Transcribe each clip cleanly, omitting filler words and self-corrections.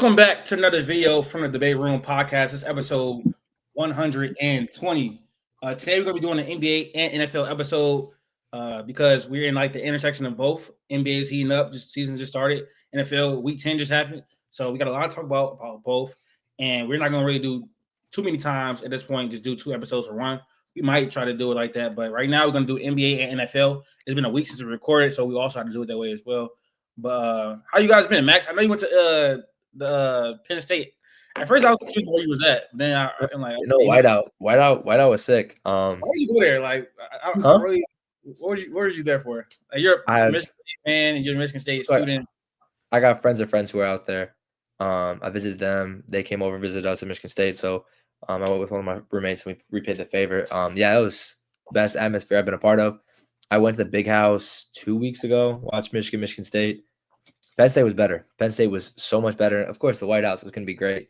Welcome back to another video from the Debate Room podcast. This is episode 120. Today we're going to be doing an NBA and NFL episode because we're in like the intersection of both. NBA is heating up, season just started. NFL week 10 just happened. So we got a lot to talk about both. And we're not going to really do too many times at this point, just do 2 episodes for one. We might try to do it like that. But right now we're going to do NBA and NFL. It's been a week since we recorded, so we also have to do it that way as well. But how you guys been, Max? I know you went to the Penn State. At first, I was confused where you was at. Then I'm like, Whiteout was sick. Why did you go there? Like, I really, what was you there for? Like, you're a Michigan State fan and you're a Michigan State student. I got friends of friends who were out there. I visited them. They came over and visited us at Michigan State. So I went with one of my roommates and we repaid the favor. Yeah, it was the best atmosphere I've been a part of. I went to the Big House 2 weeks ago. Watched Michigan State. Penn State was better. Penn State was so much better. Of course, the White House was going to be great.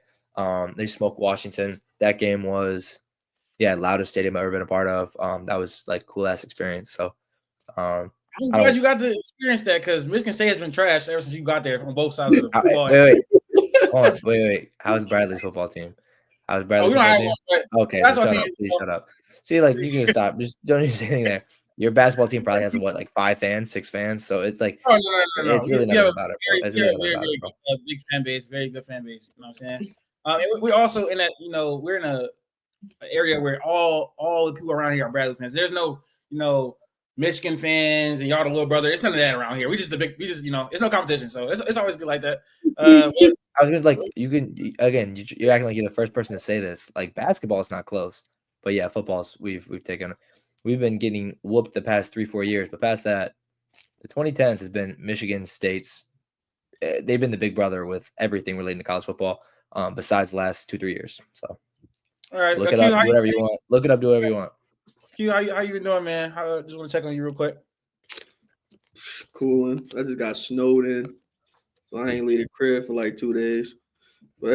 They smoked Washington. That game was, loudest stadium I've ever been a part of. That was like cool ass experience. So, I'm glad you got to experience that because Michigan State has been trash ever since you got there on both sides of the football. Wait. How's Bradley's football team? Okay, please shut up. See, like you can stop. Just don't even say anything there. Your basketball team probably has what, like 5 fans, 6 fans. So it's like, no. It's really not about it. Bro. It's really not about it, bro. Big fan base, very good fan base. You know what I'm saying? We're also in that, we're in an area where all the people around here are Bradley fans. There's no, Michigan fans and y'all the little brother. It's none of that around here. It's no competition. So it's always good like that. I was gonna like you're acting like you're the first person to say this. Like basketball is not close, but yeah, football's we've been getting whooped the past 3-4 years, but past that, the 2010s has been Michigan State's. They've been the big brother with everything relating to college football, besides the last 2-3 years. So, all right, look it up, do whatever you want. Look it up, do whatever you want. Q, how you been doing, man? I just want to check on you real quick. Cooling. I just got snowed in, so I ain't leave the crib for like 2 days. But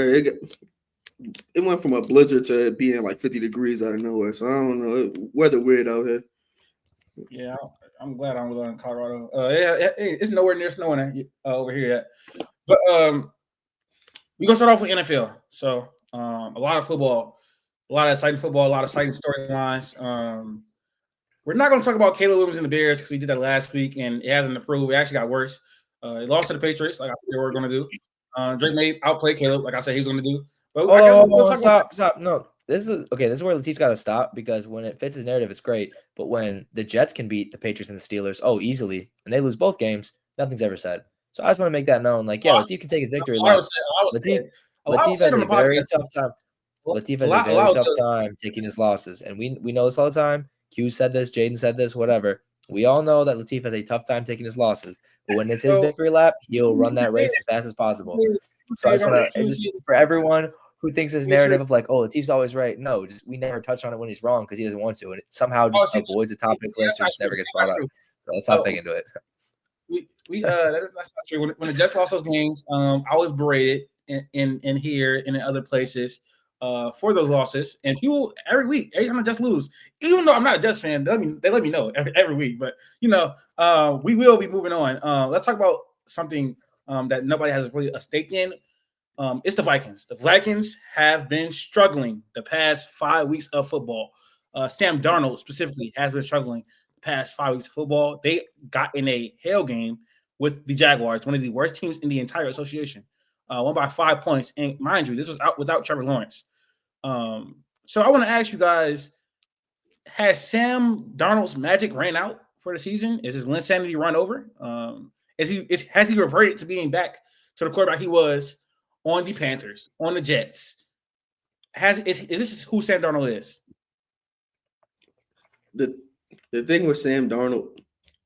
it went from a blizzard to being like 50 degrees out of nowhere. So I don't know. Weather weird out here. Yeah, I'm glad I'm in Colorado. It's nowhere near snowing over here yet. But we're gonna start off with NFL. So a lot of football, a lot of exciting football, a lot of exciting storylines. We're not gonna talk about Caleb Williams and the Bears because we did that last week and it hasn't improved. It actually got worse. It lost to the Patriots, like I said they were gonna do. Drake may outplay Caleb, like I said he was gonna do. But stop. No, this is where Latif's got to stop because when it fits his narrative, it's great. But when the Jets can beat the Patriots and the Steelers, easily, and they lose both games, nothing's ever said. So I just want to make that known. Like, Latif can take his victory lap. Latif has a very tough time. Latif has a very tough time taking his losses, and we know this all the time. Q said this, Jaden said this, whatever. We all know that Latif has a tough time taking his losses, but when it's his victory lap, he'll run that race as fast as possible. So I just want to, for everyone who thinks his narrative of like, Latif's always right. No, we never touch on it when he's wrong because he doesn't want to, and it somehow just avoids the topic list or just never gets brought up. So let's not dig into it. That's not true. When the Jets lost those games, I was berated in here and in other places for those losses. And people every time the Jets lose, even though I'm not a Jets fan, they let me know every week. But we will be moving on. Let's talk about something that nobody has really a stake in. It's the Vikings. The Vikings have been struggling the past 5 weeks of football. Sam Darnold specifically has been struggling the past 5 weeks of football. They got in a hell game with the Jaguars, one of the worst teams in the entire association. Won by 5 points. And mind you, this was out without Trevor Lawrence. So I want to ask you guys, has Sam Darnold's magic ran out for the season? Is his insanity run over? Has he reverted to being back to the quarterback he was on the Panthers, on the Jets? Is this who Sam Darnold is? The thing with Sam Darnold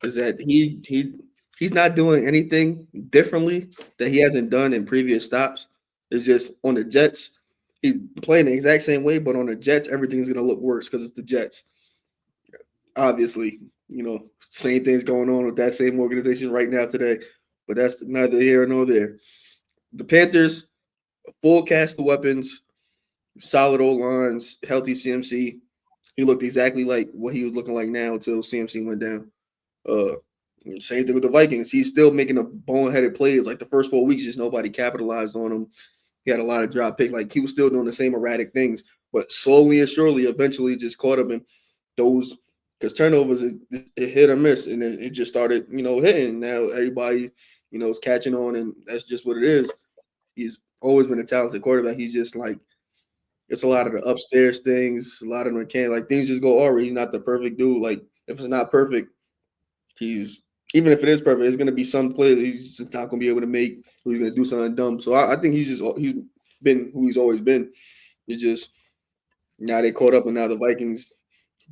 is that he's not doing anything differently that he hasn't done in previous stops. It's just on the Jets, he's playing the exact same way, but on the Jets, everything's going to look worse because it's the Jets. Obviously, same thing's going on with that same organization right now today, but that's neither here nor there. The Panthers, full cast of weapons, solid old lines, healthy CMC. He looked exactly like what he was looking like now until CMC went down. Same thing with the Vikings. He's still making a boneheaded plays. Like the first 4 weeks, just nobody capitalized on him. he had a lot of drop picks. Like he was still doing the same erratic things, but slowly and surely, eventually, just caught him in those. Because turnovers, it hit or miss, and it just started, hitting. Now everybody, is catching on, and that's just what it is. He's always been a talented quarterback. He's just like it's a lot of the upstairs things, a lot of the mechanics, like things just go over. He's not the perfect dude. Like if it's not perfect, he's even if it is perfect, it's gonna be some plays he's just not gonna be able to make. Or he's gonna do something dumb. So I think he's been who he's always been. It's just now they caught up, and now the Vikings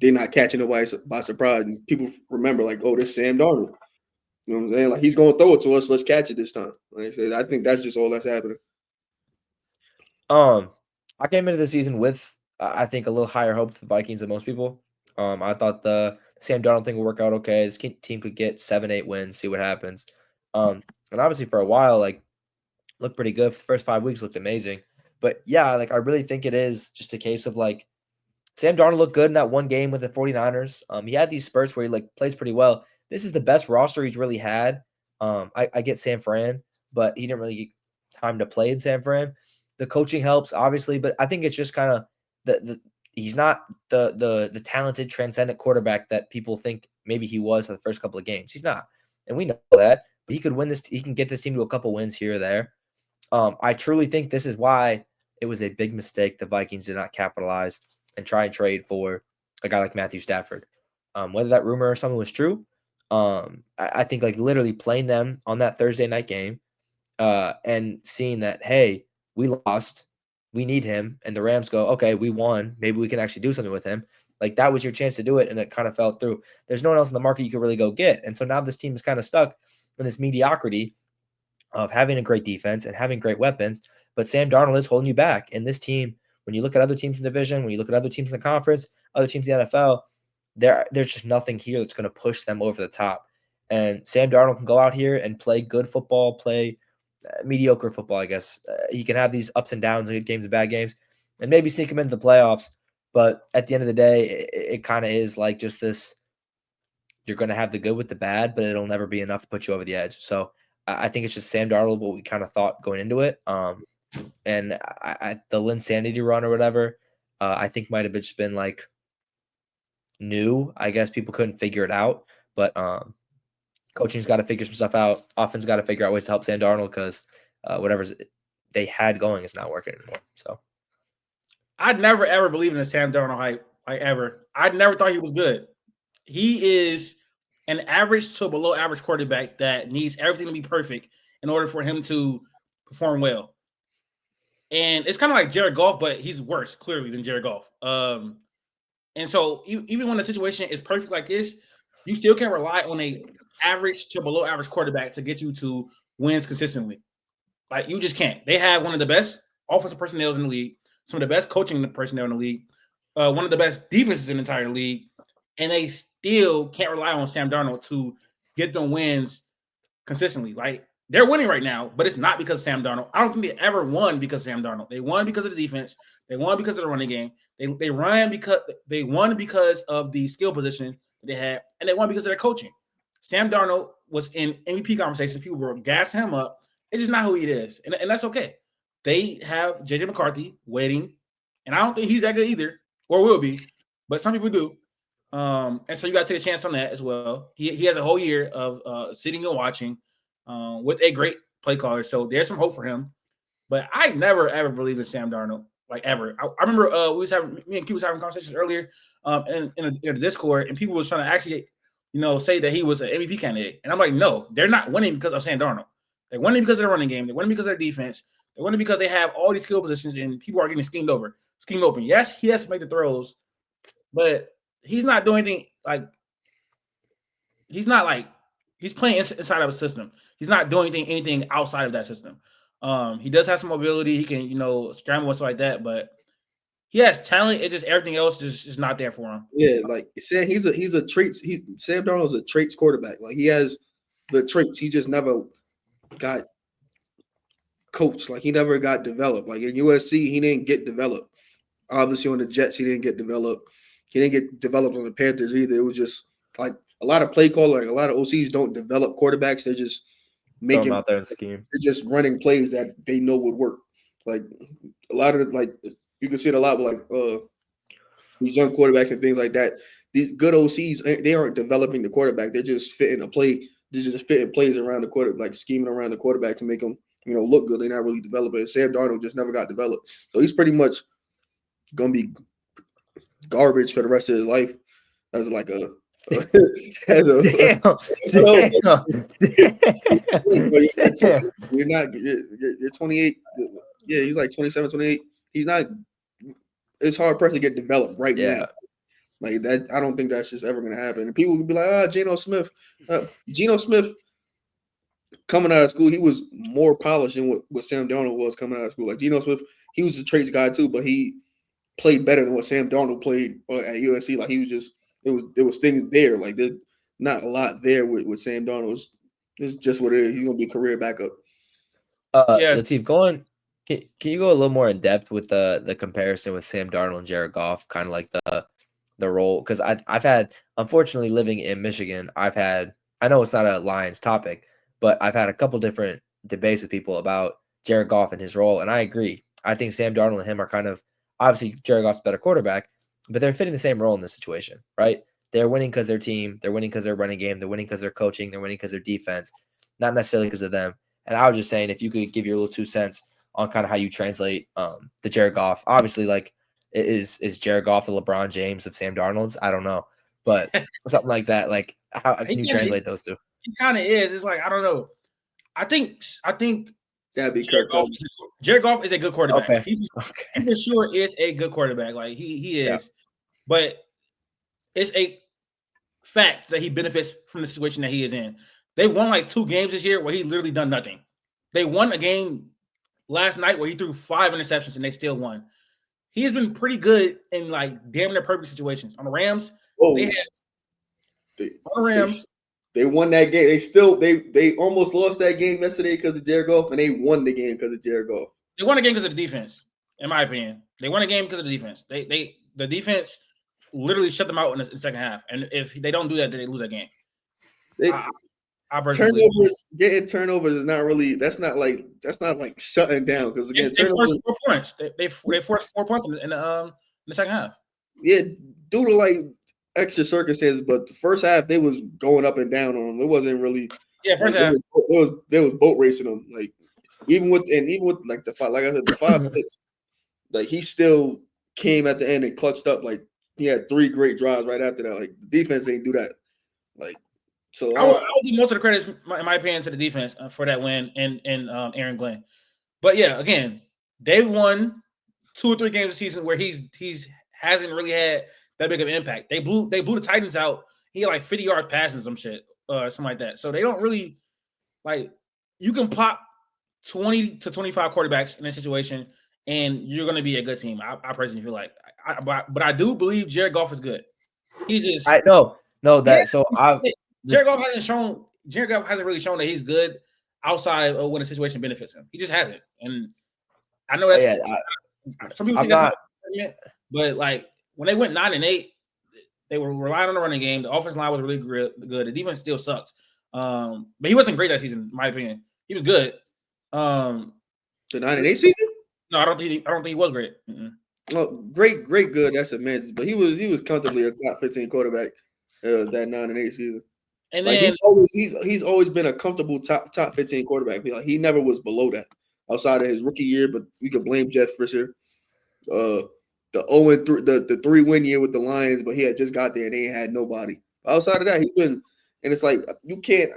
they're not catching nobody by surprise. And people remember like, oh, this Sam Darnold. You know what I'm saying? Like he's gonna throw it to us. Let's catch it this time. Like I said, I think that's just all that's happening. I came into the season with I think a little higher hopes for the Vikings than most people. I thought the Sam Darnold thing would work out okay. This team could get 7-8 wins, see what happens. And obviously for a while, like looked pretty good. For the first 5 weeks looked amazing. But yeah, like I really think it is just a case of like Sam Darnold looked good in that one game with the 49ers. He had these spurts where he like plays pretty well. This is the best roster he's really had. I get San Fran, but he didn't really get time to play in San Fran. The coaching helps, obviously, but I think it's just kind of he's not the talented, transcendent quarterback that people think maybe he was for the first couple of games. He's not, and we know that. But he could win this. He can get this team to a couple wins here or there. I truly think this is why it was a big mistake the Vikings did not capitalize and try and trade for a guy like Matthew Stafford. Whether that rumor or something was true, I think like literally playing them on that Thursday night game and seeing that, hey, we lost, we need him, and the Rams go, okay, we won, maybe we can actually do something with him. Like that was your chance to do it, and it kind of fell through. There's no one else in the market you could really go get, and so now this team is kind of stuck in this mediocrity of having a great defense and having great weapons, but Sam Darnold is holding you back. And this team, when you look at other teams in the division, when you look at other teams in the conference, other teams in the NFL, there's just nothing here that's going to push them over the top. And Sam Darnold can go out here and play good football, play mediocre football, I guess. He can have these ups and downs, good games and bad games, and maybe sneak him into the playoffs. But at the end of the day, it kind of is like just this, you're going to have the good with the bad, but it'll never be enough to put you over the edge. So I think it's just Sam Darnold, what we kind of thought going into it. And the Linsanity run or whatever, I think might have just been like new. I guess people couldn't figure it out, but coaching's got to figure some stuff out. Offense got to figure out ways to help Sam Darnold because whatever they had going is not working anymore. So I'd never ever believe in the Sam Darnold hype, like ever. I never thought he was good. He is an average to below average quarterback that needs everything to be perfect in order for him to perform well. And it's kind of like Jared Goff, but he's worse, clearly, than Jared Goff. And so even when the situation is perfect like this, you still can't rely on a average to below average quarterback to get you to wins consistently. Like, you just can't. They have one of the best offensive personnel in the league, some of the best coaching personnel in the league, one of the best defenses in the entire league, and they still can't rely on Sam Darnold to get them wins consistently. Like, they're winning right now, but it's not because of Sam Darnold. I don't think they ever won because of Sam Darnold. They won because of the defense. They won because of the running game. They won because of the skill position that they had, and they won because of their coaching. Sam Darnold was in MVP conversations. People were gassing him up. It's just not who he is, and that's okay. They have J.J. McCarthy waiting, and I don't think he's that good either, or will be, but some people do. And so you got to take a chance on that as well. He has a whole year of sitting and watching with a great play caller, so there's some hope for him. But I never ever believed in Sam Darnold, like ever. I remember me and Q was having conversations earlier in the Discord, and people was trying to actually, say that he was an MVP candidate, and I'm like, no, they're not winning because of Sam Darnold. They're winning because of their running game. They're winning because of their defense. They're winning because they have all these skill positions, and people are getting schemed open. Yes, he has to make the throws, but he's not doing anything like he's playing inside of a system. He's not doing anything outside of that system. He does have some mobility. He can, scramble and stuff like that, but he has talent. It's just everything else is not there for him. Yeah, like Sam, he's a traits. Sam Darnold's a traits quarterback. Like he has the traits. He just never got coached. Like he never got developed. Like in USC, he didn't get developed. Obviously on the Jets, he didn't get developed. He didn't get developed on the Panthers either. It was just like a lot of play caller, like a lot of OCs don't develop quarterbacks. They're just making out there in scheme. They're just running plays that they know would work. Like a lot of like you can see it a lot with like these young quarterbacks and things like that. These good OCs, they aren't developing the quarterback. They're just fitting a play. They're just fitting plays around the quarter, like scheming around the quarterback to make them, look good. They're not really developing. Sam Darnold just never got developed, so he's pretty much gonna be garbage for the rest of his life as like a as a Damn. you're not you're 28. Yeah, he's like 27, 28. He's not. It's hard pressed to get developed right now. Like that, I don't think that's just ever gonna happen. And people could be like, Geno Smith. Geno Smith coming out of school, he was more polished than what Sam Darnold was coming out of school. Like Geno Smith, he was a traits guy too, but he played better than what Sam Darnold played at USC. Like he was just there was things there. Like there's not a lot there with Sam Darnold. It's just what it is. He's gonna be a career backup. Yes. Latif, can you go a little more in depth with the comparison with Sam Darnold and Jared Goff, kind of like the role? Because I've had, unfortunately, living in Michigan, I know it's not a Lions topic, but I've had a couple different debates with people about Jared Goff and his role, and I agree. I think Sam Darnold and him are kind of, obviously Jared Goff's a better quarterback, but they're fitting the same role in this situation, right? They're winning because their team, they're winning because they're running game, they're winning because they're coaching, they're winning because their defense, not necessarily because of them. And I was just saying, if you could give your little 2 cents on kind of how you translate the Jared Goff. Obviously, like, is Jared Goff the LeBron James of Sam Darnold's? I don't know, but something like that. Like, how can you translate those two? He kind of is. It's like, I don't know. I think that'd be Jared Goff is a good quarterback. Okay. He for sure is a good quarterback. Like he is, yeah. But it's a fact that he benefits from the situation that he is in. They won like 2 games this year where he literally done nothing. They won a game last night where he threw 5 interceptions and they still won. He has been pretty good in like damn near perfect situations. On the Rams, they won that game. They almost lost that game yesterday because of Jared Goff, and they won the game because of Jared Goff. They won the game because of the defense, in my opinion. They won the game because of the defense. The defense literally shut them out in the second half. And if they don't do that, then they lose that game. Getting turnovers is not really. That's not like shutting down, because again, they forced 4 points. They forced 4 points in the second half. Yeah, due to like extra circumstances, but the first half they was going up and down on them. It wasn't really. Yeah, first half they was boat racing them. Like even with like the 5 picks, like he still came at the end and clutched up. Like he had 3 great drives right after that. Like the defense ain't do that. Like. So I will give most of the credit, in my opinion, to the defense for that win and Aaron Glenn. But yeah, again, they've won 2 or 3 games this season where he's hasn't really had that big of an impact. They blew the Titans out. He had like 50 yards passing some shit, something like that. So they don't really like. You can pop 20 to 25 quarterbacks in a situation, and you're going to be a good team. I personally feel like, but I do believe Jared Goff is good. He's just Jared Goff hasn't really shown that he's good outside of when a situation benefits him. He just hasn't. And I know that's some people think that's not, but like when they went 9-8, they were relying on the running game. The offensive line was really good. The defense still sucks. But he wasn't great that season, in my opinion. He was good. The 9-8 season? No, I don't think he was great. Well, great, good. That's immense. But he was comfortably a top 15 quarterback that 9-8 season. And like then he's always been a comfortable top 15 quarterback. Like he never was below that outside of his rookie year, but we could blame Jeff Fisher. The 0-3, the 3-win year with the Lions, but he had just got there and they ain't had nobody. Outside of that, he's been, and it's like you can't.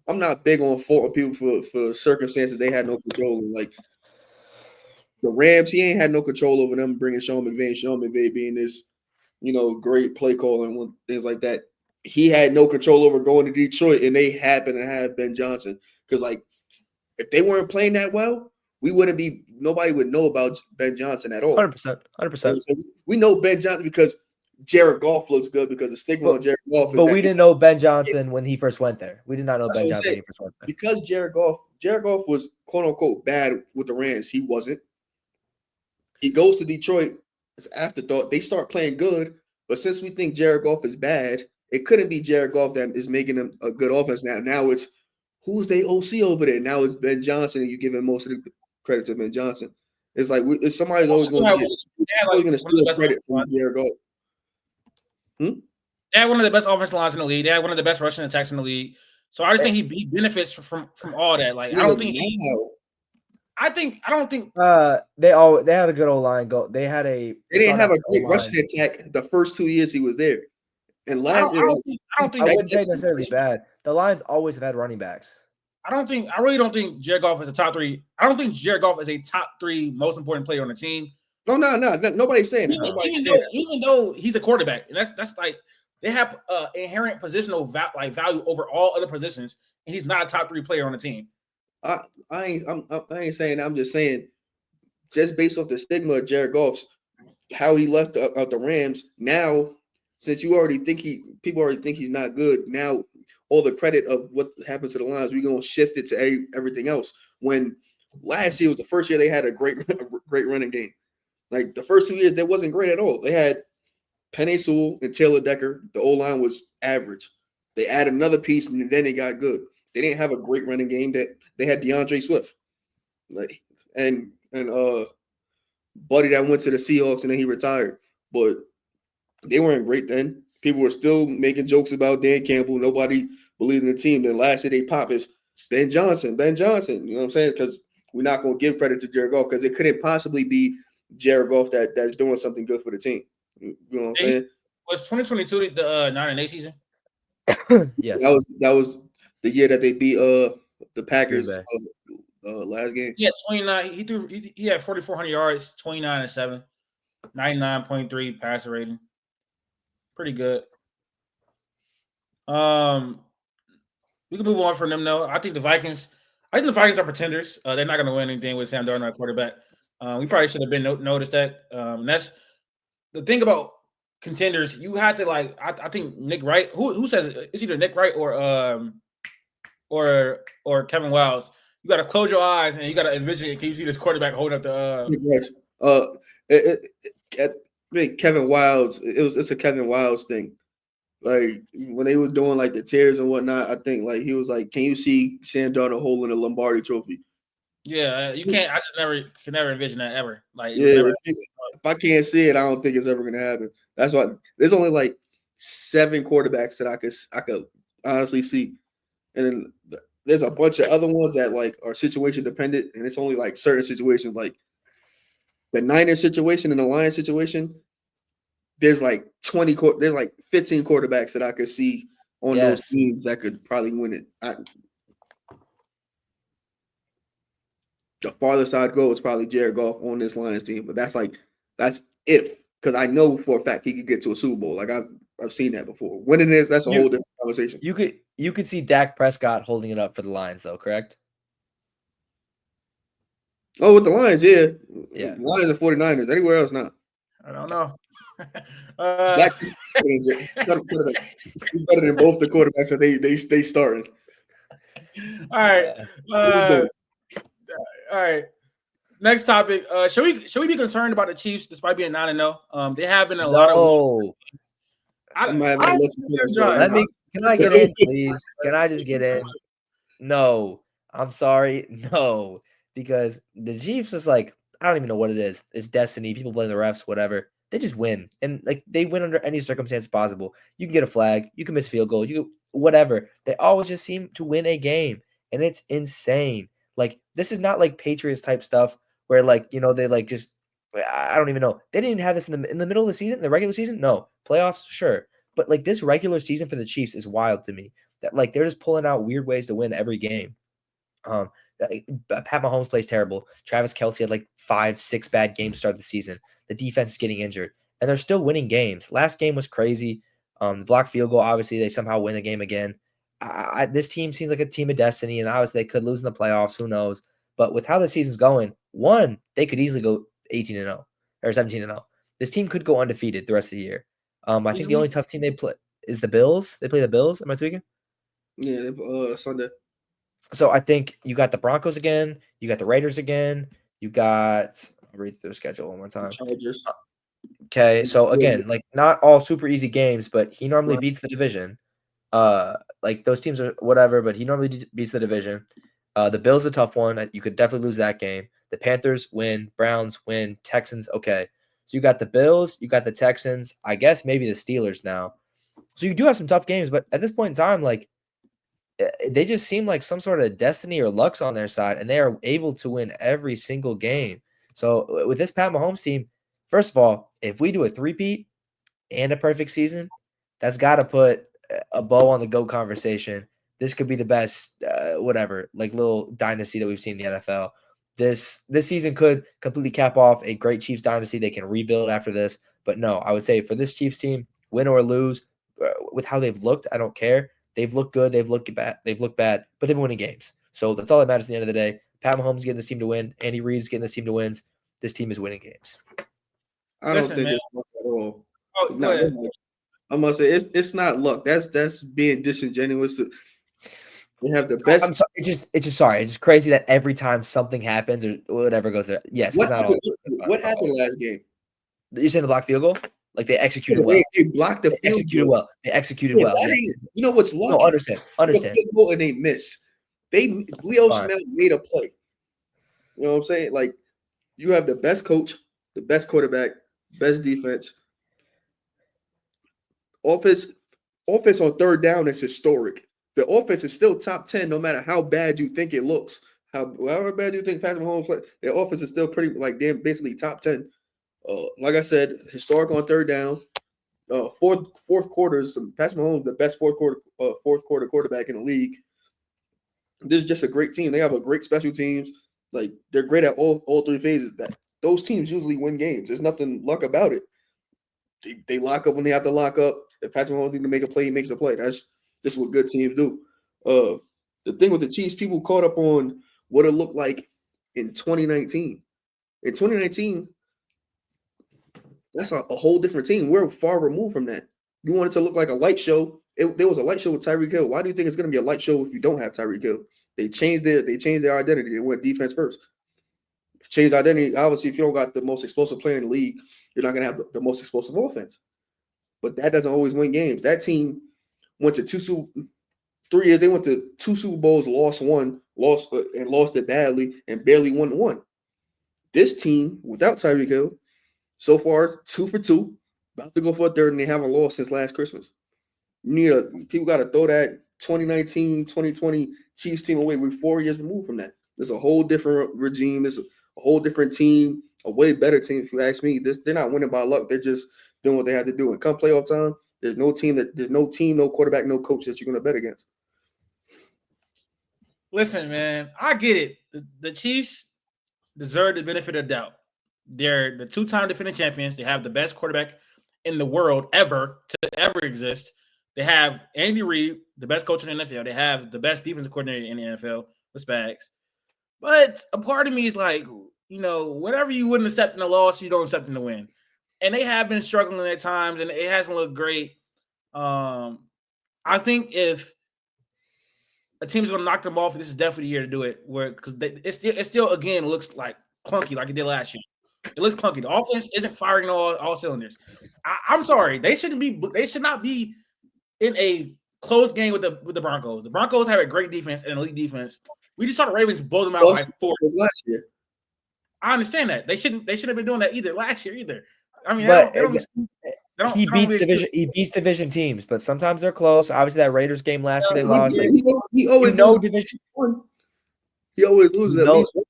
I'm not big on faulting people for circumstances they had no control in. Like the Rams, he ain't had no control over them bringing Sean McVay being this, great play caller and things like that. He had no control over going to Detroit, and they happen to have Ben Johnson. Because, like, if they weren't playing that well, nobody would know about Ben Johnson at all. 100%. So we know Ben Johnson because Jared Goff looks good because the stigma on Jared Goff. But we didn't know Ben Johnson when he first went there. We did not know Ben Johnson when he first went there. Because Jared Goff was, quote-unquote, bad with the Rams. He wasn't. He goes to Detroit. It's afterthought. They start playing good. But since we think Jared Goff is bad, it couldn't be Jared Goff that is making them a good offense now. Now it's who's they OC over there? Now it's Ben Johnson, and you give him most of the credit to Ben Johnson. It's like somebody's always going to steal credit from Jared Goff. They had one of the best offensive lines in the league. They had one of the best rushing attacks in the league. So I just think he benefits from all that. Like I don't think they had a good old line go. They didn't have a great rushing attack the first 2 years he was there. And I wouldn't say necessarily bad. The Lions always have had running backs. I really don't think Jared Goff is a top 3. I don't think Jared Goff is a top 3 most important player on the team. No. Nobody's saying that. Even though he's a quarterback, and that's like they have inherent positional value over all other positions, and he's not a top 3 player on the team. I ain't saying that. I'm just saying, just based off the stigma of Jared Goff's, how he left the Rams. Now, since people already think he's not good. Now, all the credit of what happened to the Lions, we're gonna shift it to everything else. When last year was the first year they had a great running game. Like the first 2 years, that wasn't great at all. They had Penei Sewell and Taylor Decker. The O-line was average. They added another piece, and then they got good. They didn't have a great running game. That they had DeAndre Swift, and Buddy that went to the Seahawks and then he retired. But they weren't great then. People were still making jokes about Dan Campbell. Nobody believed in the team. Then last year they pop is Ben Johnson. You know what I'm saying? Because we're not going to give credit to Jared Goff because it couldn't possibly be Jared Goff that's doing something good for the team. You know what I'm saying? Was 2022 the 9-8 season? Yes. That was the year that they beat the Packers last game. Yeah, 29. He had 4,400 yards, 29-7, 99.3 passer rating. Pretty good. We can move on from them though. I think the Vikings are pretenders. They're not going to win anything with Sam Darnold at quarterback. We probably should have been noticed that. That's the thing about contenders. You had to I think Nick Wright. Who says it? It's either Nick Wright or Kevin Wiles. You got to close your eyes and you got to envision it. Can you see this quarterback holding up the? I think Kevin Wiles. It's a Kevin Wiles thing. Like when they were doing like the tears and whatnot, I think like he was like, "Can you see Sam Darnold holding a Lombardi trophy?" Yeah, you can't. I just can never envision that ever. Like, if I can't see it, I don't think it's ever gonna happen. That's why there's only like 7 quarterbacks that I could honestly see, and then there's a bunch of other ones that like are situation dependent, and it's only like certain situations, like the Niners situation and the Lions situation. There's like 15 quarterbacks that I could see on those teams that could probably win it. The farthest I'd go is probably Jared Goff on this Lions team, but that's if, because I know for a fact he could get to a Super Bowl. Like I've seen that before. Winning this, that's a whole different conversation. You could see Dak Prescott holding it up for the Lions, though, correct? Oh, with the Lions, yeah. Lions and 49ers. Anywhere else, not. I don't know. He's better than both the quarterbacks that they starting. All right. All right. Next topic. Should we be concerned about the Chiefs despite being 9-0? They have been in a lot of. Can I get in, please? Can I just get in? No, I'm sorry. No, because the Chiefs is like, I don't even know what it is. It's destiny. People blame the refs, whatever. They just win. And like they win under any circumstance possible. You can get a flag, you can miss a field goal, whatever. They always just seem to win a game. And it's insane. Like, this is not like Patriots type stuff where they like just, I don't even know. They didn't even have this in the middle of the season, the regular season. No. Playoffs, sure. But like this regular season for the Chiefs is wild to me. That like they're just pulling out weird ways to win every game. Pat Mahomes plays terrible. Travis Kelce had like 5-6 bad games to start the season. The defense is getting injured, and they're still winning games. Last game was crazy. The blocked field goal, obviously, they somehow win the game again. This team seems like a team of destiny, and obviously they could lose in the playoffs. Who knows? But with how the season's going, they could easily go 18-0 or 17-0. This team could go undefeated the rest of the year. I think the only tough team they play is the Bills. They play the Bills. Am I tweaking? Yeah, Sunday. So I think you got the Broncos again. You got the Raiders again. You got – I'll read through the schedule one more time. Chargers. Okay, so again, like not all super easy games, but he normally beats the division. Like those teams are whatever, but he normally beats the division. The Bills a tough one. You could definitely lose that game. The Panthers win, Browns win, Texans, okay. So you got the Bills, you got the Texans, I guess maybe the Steelers now. So you do have some tough games, but at this point in time, like they just seem like some sort of destiny or luck's on their side, and they are able to win every single game. So with this Pat Mahomes team, first of all, if we do a three-peat and a perfect season, that's got to put a bow on the GOAT conversation. This could be the best, whatever, like little dynasty that we've seen in the NFL. This season could completely cap off a great Chiefs dynasty. They can rebuild after this. But no, I would say for this Chiefs team, win or lose, with how they've looked, I don't care. They've looked good. They've looked bad, but they've been winning games. So that's all that matters at the end of the day. Pat Mahomes is getting this team to win. Andy Reid's getting this team to win. This team is winning games. I don't think it's luck at all. Oh, go ahead. I must say it's not luck. That's being disingenuous. They have the best. I'm sorry. It's just crazy that every time something happens or whatever goes there. Yes. What happened last game? You're saying the block field goal? Like they executed well. They blocked the field goal. They executed well. You know what's lucky? No, understand. And they miss. Leo Snell made a play. You know what I'm saying? Like you have the best coach, the best quarterback, best defense. Offense on third down is historic. The offense is still top 10, no matter how bad you think it looks. However bad you think Patrick Mahomes plays, their offense is still pretty like damn basically top 10. Like I said, historic on third down. Fourth quarters, Patrick Mahomes, the best fourth quarter quarterback in the league. This is just a great team. They have a great special teams. Like they're great at all three phases. Those teams usually win games. There's nothing luck about it. They lock up when they have to lock up. If Patrick Mahomes needs to make a play, he makes a play. This is what good teams do. The thing with the Chiefs, people caught up on what it looked like in 2019. In 2019, that's a whole different team. We're far removed from that. You want it to look like a light show. There was a light show with Tyreek Hill. Why do you think it's going to be a light show if you don't have Tyreek Hill? They changed their identity. They went defense first. Changed identity. Obviously, if you don't got the most explosive player in the league, you're not going to have the most explosive offense. But that doesn't always win games. That team went to 3 years. They went to 2 Super Bowls, lost it badly, and barely won one. This team, without Tyreek Hill, so far 2 for 2, about to go for a third, and they haven't lost since last Christmas. People got to throw that 2019, 2020 Chiefs team away. We're 4 years removed from that. There's a whole different regime. It's a whole different team, a way better team, if you ask me. They're not winning by luck. They're just doing what they have to do. And come playoff time, there's no team, no quarterback, no coach that you're going to bet against. Listen, man, I get it. The Chiefs deserve the benefit of doubt. They're the 2-time defending champions. They have the best quarterback in the world ever to ever exist. They have Andy Reid, the best coach in the NFL. They have the best defensive coordinator in the NFL with Spags. But a part of me is like, whatever you wouldn't accept in a loss, you don't accept in the win. And they have been struggling at times, and it hasn't looked great. I think if a team is going to knock them off, this is definitely the year to do it. Because it still again looks like clunky, like it did last year. It looks clunky. The offense isn't firing all cylinders. I'm sorry, they should not be in a close game with the Broncos. The Broncos have a great defense and an elite defense. We just saw the Ravens blow them out by 4 last year. I understand that they shouldn't have been doing that last year either. I mean, he beats division teams, but sometimes they're close. Obviously, that Raiders game last year they lost. He always division one. He always loses at least one.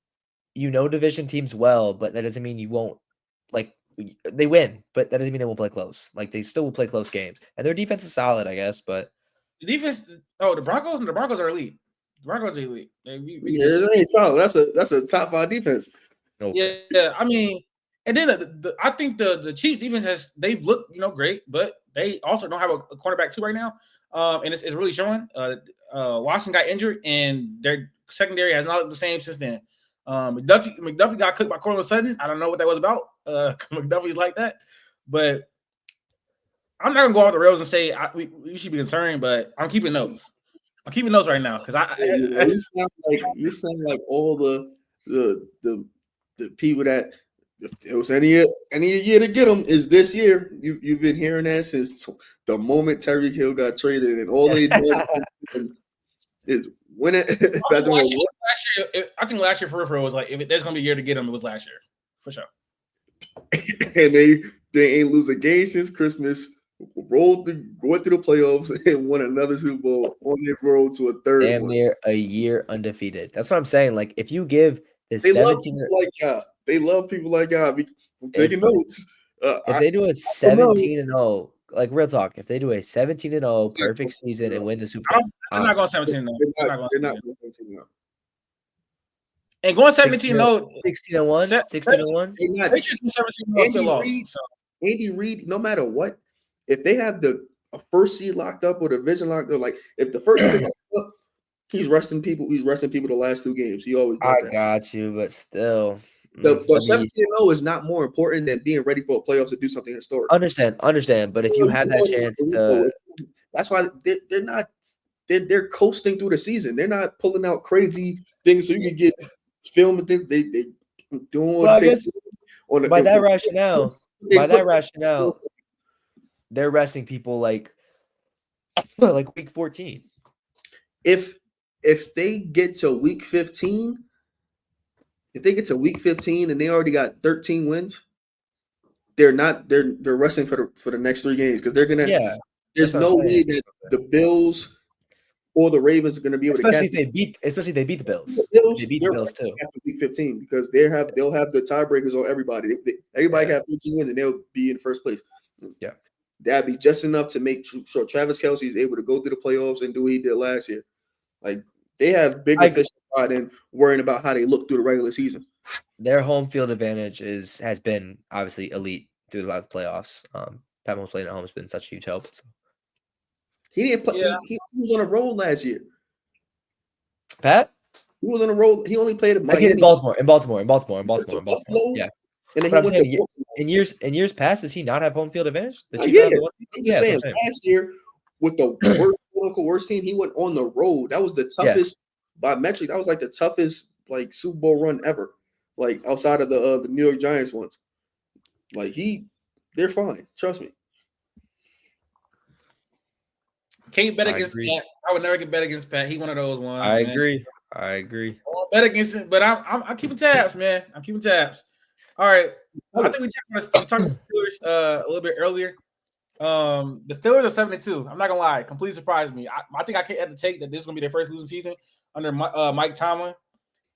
You know division teams well, but that doesn't mean you won't they win, but that doesn't mean they won't play close. Like they still will play close games. And their defense is solid, I guess, but the defense the Broncos are elite. The Broncos are elite. It ain't solid. That's a top 5 defense. No. Yeah. I mean, and then I think the Chiefs defense they've looked great, but they also don't have a cornerback too right now. And it's really showing. Washington got injured, and their secondary has not looked the same since then. McDuffie got cooked by Cortland Sutton. I don't know what that was about. McDuffie's like that, but I'm not gonna go off the rails and say we should be concerned. But I'm keeping notes. I'm keeping notes right now because you sound like all the people that if it was any year to get them is this year. You've been hearing that since the moment Tyreek Hill got traded, and all they did is win it. I think last year for real was like, if there's gonna be a year to get him, it was last year for sure. And they ain't lose a game since Christmas. Went through the playoffs and won another Super Bowl on their road to a third Damn one. near a year undefeated. That's what I'm saying. Like, if you give the They 17, love people like y'all. I'm taking notes. If they do a 17-0, like real talk, if they do a 17-0 perfect season and win the Super Bowl, I'm not going 17-0. They're not going 17-0. And going 17-0, 16-1, 16-1. Patriots 17-0 still lost. Andy Reid, no matter what, if they have a first seed locked up or the division locked up, like if the first seed is locked up, he's resting people. He's resting people the last 2 games. He always does that. I got you, but still. The 17-0 is not more important than being ready for a playoffs to do something historic. Understand. But if you have that chance to, that's why they're not. They're coasting through the season. They're not pulling out crazy things so you can get film and things. They doing. Well, I guess by that rationale, they're resting people like week 14. If they get to week 15. If they get to week 15 and they already got 13 wins, they're resting for the next 3 games because they're gonna. Yeah, there's no way that the Bills or the Ravens are gonna be able to. Especially if they beat the Bills. They beat the Bills too. After week 15 because they'll have the tiebreakers on everybody. Everybody got 15 wins and they'll be in first place. Yeah, that'd be just enough to make sure Travis Kelce is able to go through the playoffs and do what he did last year. Like. They have bigger fish to fry than worrying about how they look through the regular season. Their home field advantage has been obviously elite through the last playoffs. Pat Mahomes playing at home has been such a huge help. So. He didn't play. Yeah. He was on a roll last year. Pat? He was on a roll. He only played at Miami. In Baltimore. Yeah. And then he went in years past, does he not have home field advantage? I'm just saying, last year with the worst team, he went on the road. That was the toughest by metric. That was like the toughest like Super Bowl run ever. Like outside of the New York Giants ones. Like they're fine. Trust me. Can't bet against Pat. I would never get bet against Pat. He one of those ones. I agree. I bet against him, but I'm keeping tabs, man. I'm keeping tabs. All right. I think we talked about the Steelers a little bit earlier. The Steelers are 7-2. I'm not gonna lie, completely surprised me. I think I had to take that this is gonna be their first losing season under Mike Tomlin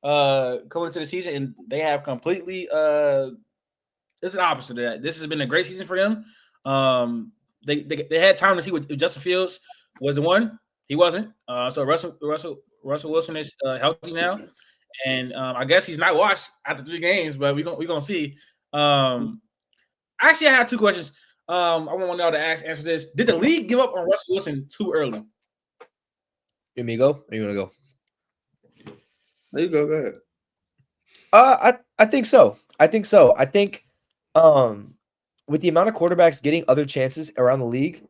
coming into the season, and they have completely it's the opposite of that. This has been a great season for them. They had time to see if Justin Fields was the one. He wasn't. So Russell Wilson is healthy now, and I guess he's not watched after 3 games, but we're gonna see. Actually, I have 2 questions. I want y'all to answer this. Did the league give up on Russell Wilson too early? You me go? Or you want to go? There you go. Go ahead. I think so. I think with the amount of quarterbacks getting other chances around the league,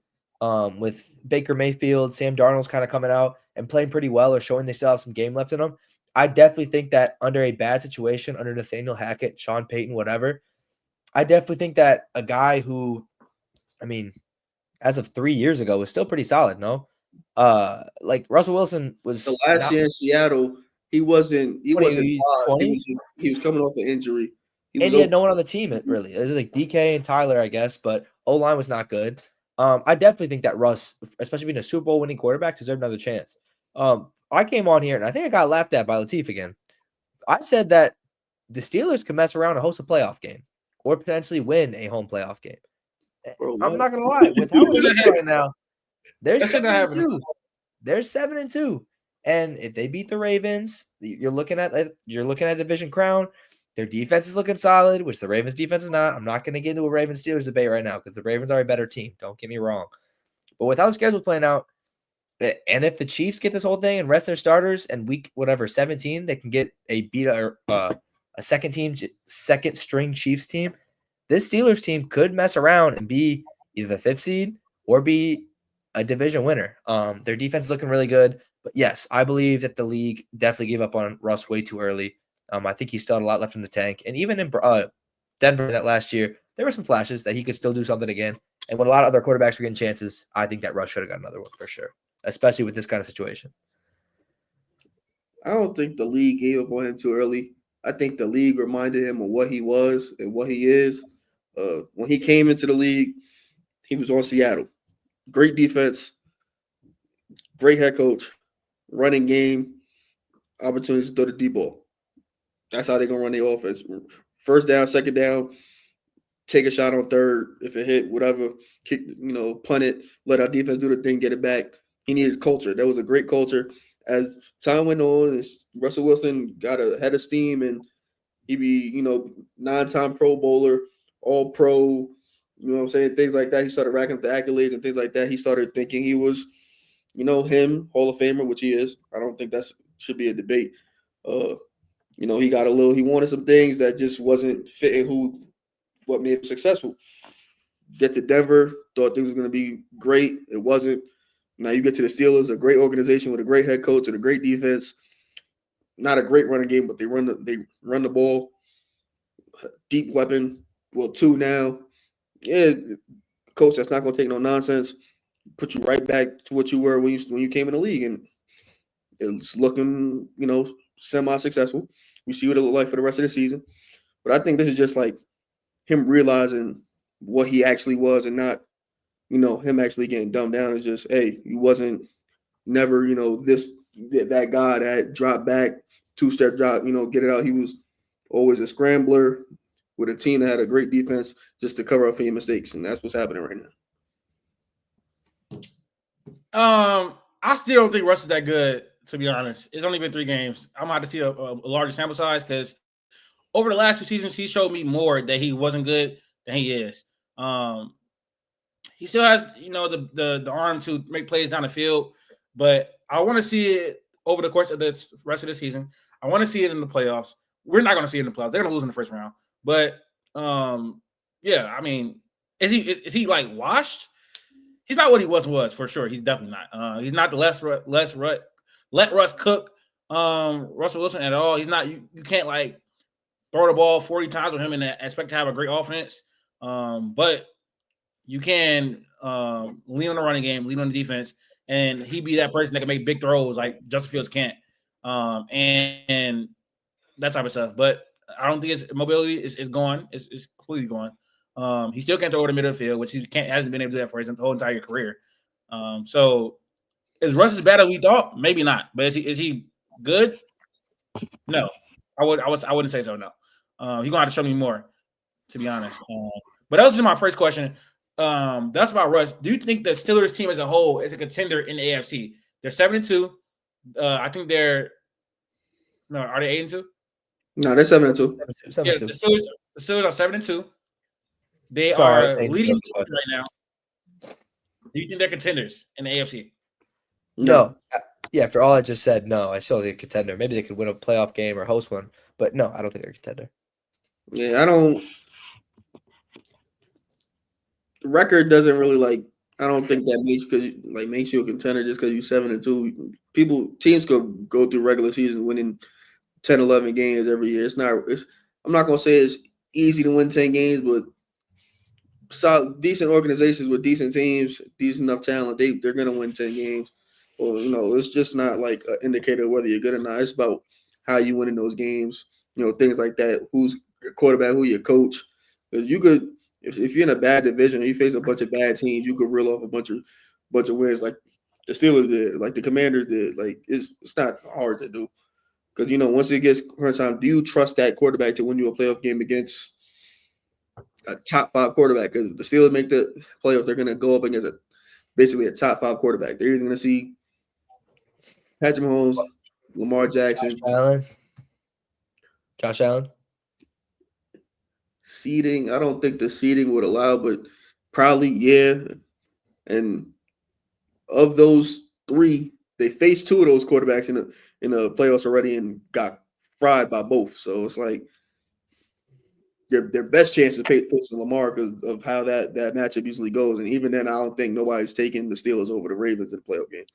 with Baker Mayfield, Sam Darnold's kind of coming out and playing pretty well or showing they still have some game left in them, I definitely think that under a bad situation, under Nathaniel Hackett, Sean Payton, whatever, I definitely think that a guy who, I mean, as of 3 years ago, was still pretty solid, no? Like Russell Wilson was the last year in Seattle. He was coming off an injury. He had no one on the team, really. It was like DK and Tyler, I guess, but O-line was not good. I definitely think that Russ, especially being a Super Bowl winning quarterback, deserved another chance. I came on here, and I think I got laughed at by Latif again. I said that the Steelers could mess around and host a playoff game or potentially win a home playoff game. Bro, I'm not going to lie. With how we're looking right now, they're 7-2. They're 7-2. And if they beat the Ravens, you're looking at division crown. Their defense is looking solid, which the Ravens defense is not. I'm not going to get into a Ravens Steelers debate right now because the Ravens are a better team. Don't get me wrong. But with how the schedule's playing out, and if the Chiefs get this whole thing and rest their starters and week 17, they can get a second string Chiefs team. This Steelers team could mess around and be either the 5th seed or be a division winner. Their defense is looking really good. But yes, I believe that the league definitely gave up on Russ way too early. I think he still had a lot left in the tank. And even in Denver that last year, there were some flashes that he could still do something again. And when a lot of other quarterbacks were getting chances, I think that Russ should have got another one for sure, especially with this kind of situation. I don't think the league gave up on him too early. I think the league reminded him of what he was and what he is. When he came into the league, he was on Seattle. Great defense, great head coach, running game, opportunities to throw the deep ball. That's how they're gonna run their offense. First down, second down, take a shot on third. If it hit, whatever, kick, punt it, let our defense do the thing, get it back. He needed culture. That was a great culture. As time went on, Russell Wilson got a head of steam, and he be, 9-time Pro Bowler, All Pro. You know what I'm saying? Things like that. He started racking up the accolades and things like that. He started thinking he was, him, Hall of Famer, which he is. I don't think that should be a debate. He got he wanted some things that just wasn't fitting what made him successful. Get to Denver, thought things was going to be great. It wasn't. Now you get to the Steelers, a great organization with a great head coach and a great defense. Not a great running game, but they run the ball. Deep weapon. Well, 2 now. Yeah, coach that's not going to take no nonsense. Put you right back to what you were when you came in the league, and it's looking, semi-successful. We see what it look like for the rest of the season. But I think this is just like him realizing what he actually was, and not, him actually getting dumbed down. It's just, hey, you wasn't never, that guy that dropped back, 2-step drop, get it out. He was always a scrambler with a team that had a great defense just to cover up for your mistakes, and that's what's happening right now. I still don't think Russ is that good, to be honest. It's only been 3 games. I'm going to have to see a larger sample size, because over the last 2 seasons, he showed me more that he wasn't good than he is. He still has, the arm to make plays down the field, but I want to see it over the course of the rest of the season. I want to see it in the playoffs. We're not going to see it in the playoffs. They're going to lose in the first round. But yeah, I mean, is he like washed? He's not what he was for sure. He's definitely not. He's not the let Russ cook Russell Wilson at all. He's not. You can't like throw the ball 40 times with him and expect to have a great offense. But you can lean on the running game, lean on the defense, and he be that person that can make big throws like Justin Fields can't. And that type of stuff. But I don't think his mobility is gone. It's completely gone. He still can't throw over the middle of the field, which he hasn't been able to do that for his whole entire career. So is Russ as bad as we thought? Maybe not. But is he good? No. I wouldn't say so, no. He's gonna have to show me more, to be honest. But that was just my first question. That's about Russ. Do you think the Steelers team as a whole is a contender in the AFC? They're 7-2. I think are they 8-2? No, they're 7-2. Yeah, the Steelers are 7-2. They are leading the right now. Do you think they're contenders in the AFC? No. Yeah, for all I just said, no. I still think a contender. Maybe they could win a playoff game or host one, but no, I don't think they're a contender. Yeah, I don't. The record doesn't really I don't think that makes you a contender just because you're 7-2. Teams could go through regular season winning 10, 11 games every year. I'm not gonna say it's easy to win 10 games, but decent organizations with decent teams, decent enough talent, they're gonna win 10 games. Well, it's just not like an indicator of whether you're good or not. It's about how you win in those games. Things like that. Who's your quarterback? Who your coach? Because you could, if you're in a bad division or you face a bunch of bad teams, you could reel off a bunch of wins like the Steelers did, like the Commanders did. Like it's not hard to do. Because once it gets crunch time, do you trust that quarterback to win you a playoff game against a top 5 quarterback? Because the Steelers make the playoffs, they're going to go up against basically a top 5 quarterback. They're either going to see Patrick Mahomes, Lamar Jackson, Josh Allen. Seeding, I don't think the seeding would allow, but probably yeah. And of those 3, they faced 2 of those quarterbacks in the playoffs already and got fried by both. So it's like their best chance is facing Lamar because of how that matchup usually goes. And even then, I don't think nobody's taking the Steelers over the Ravens in the playoff game.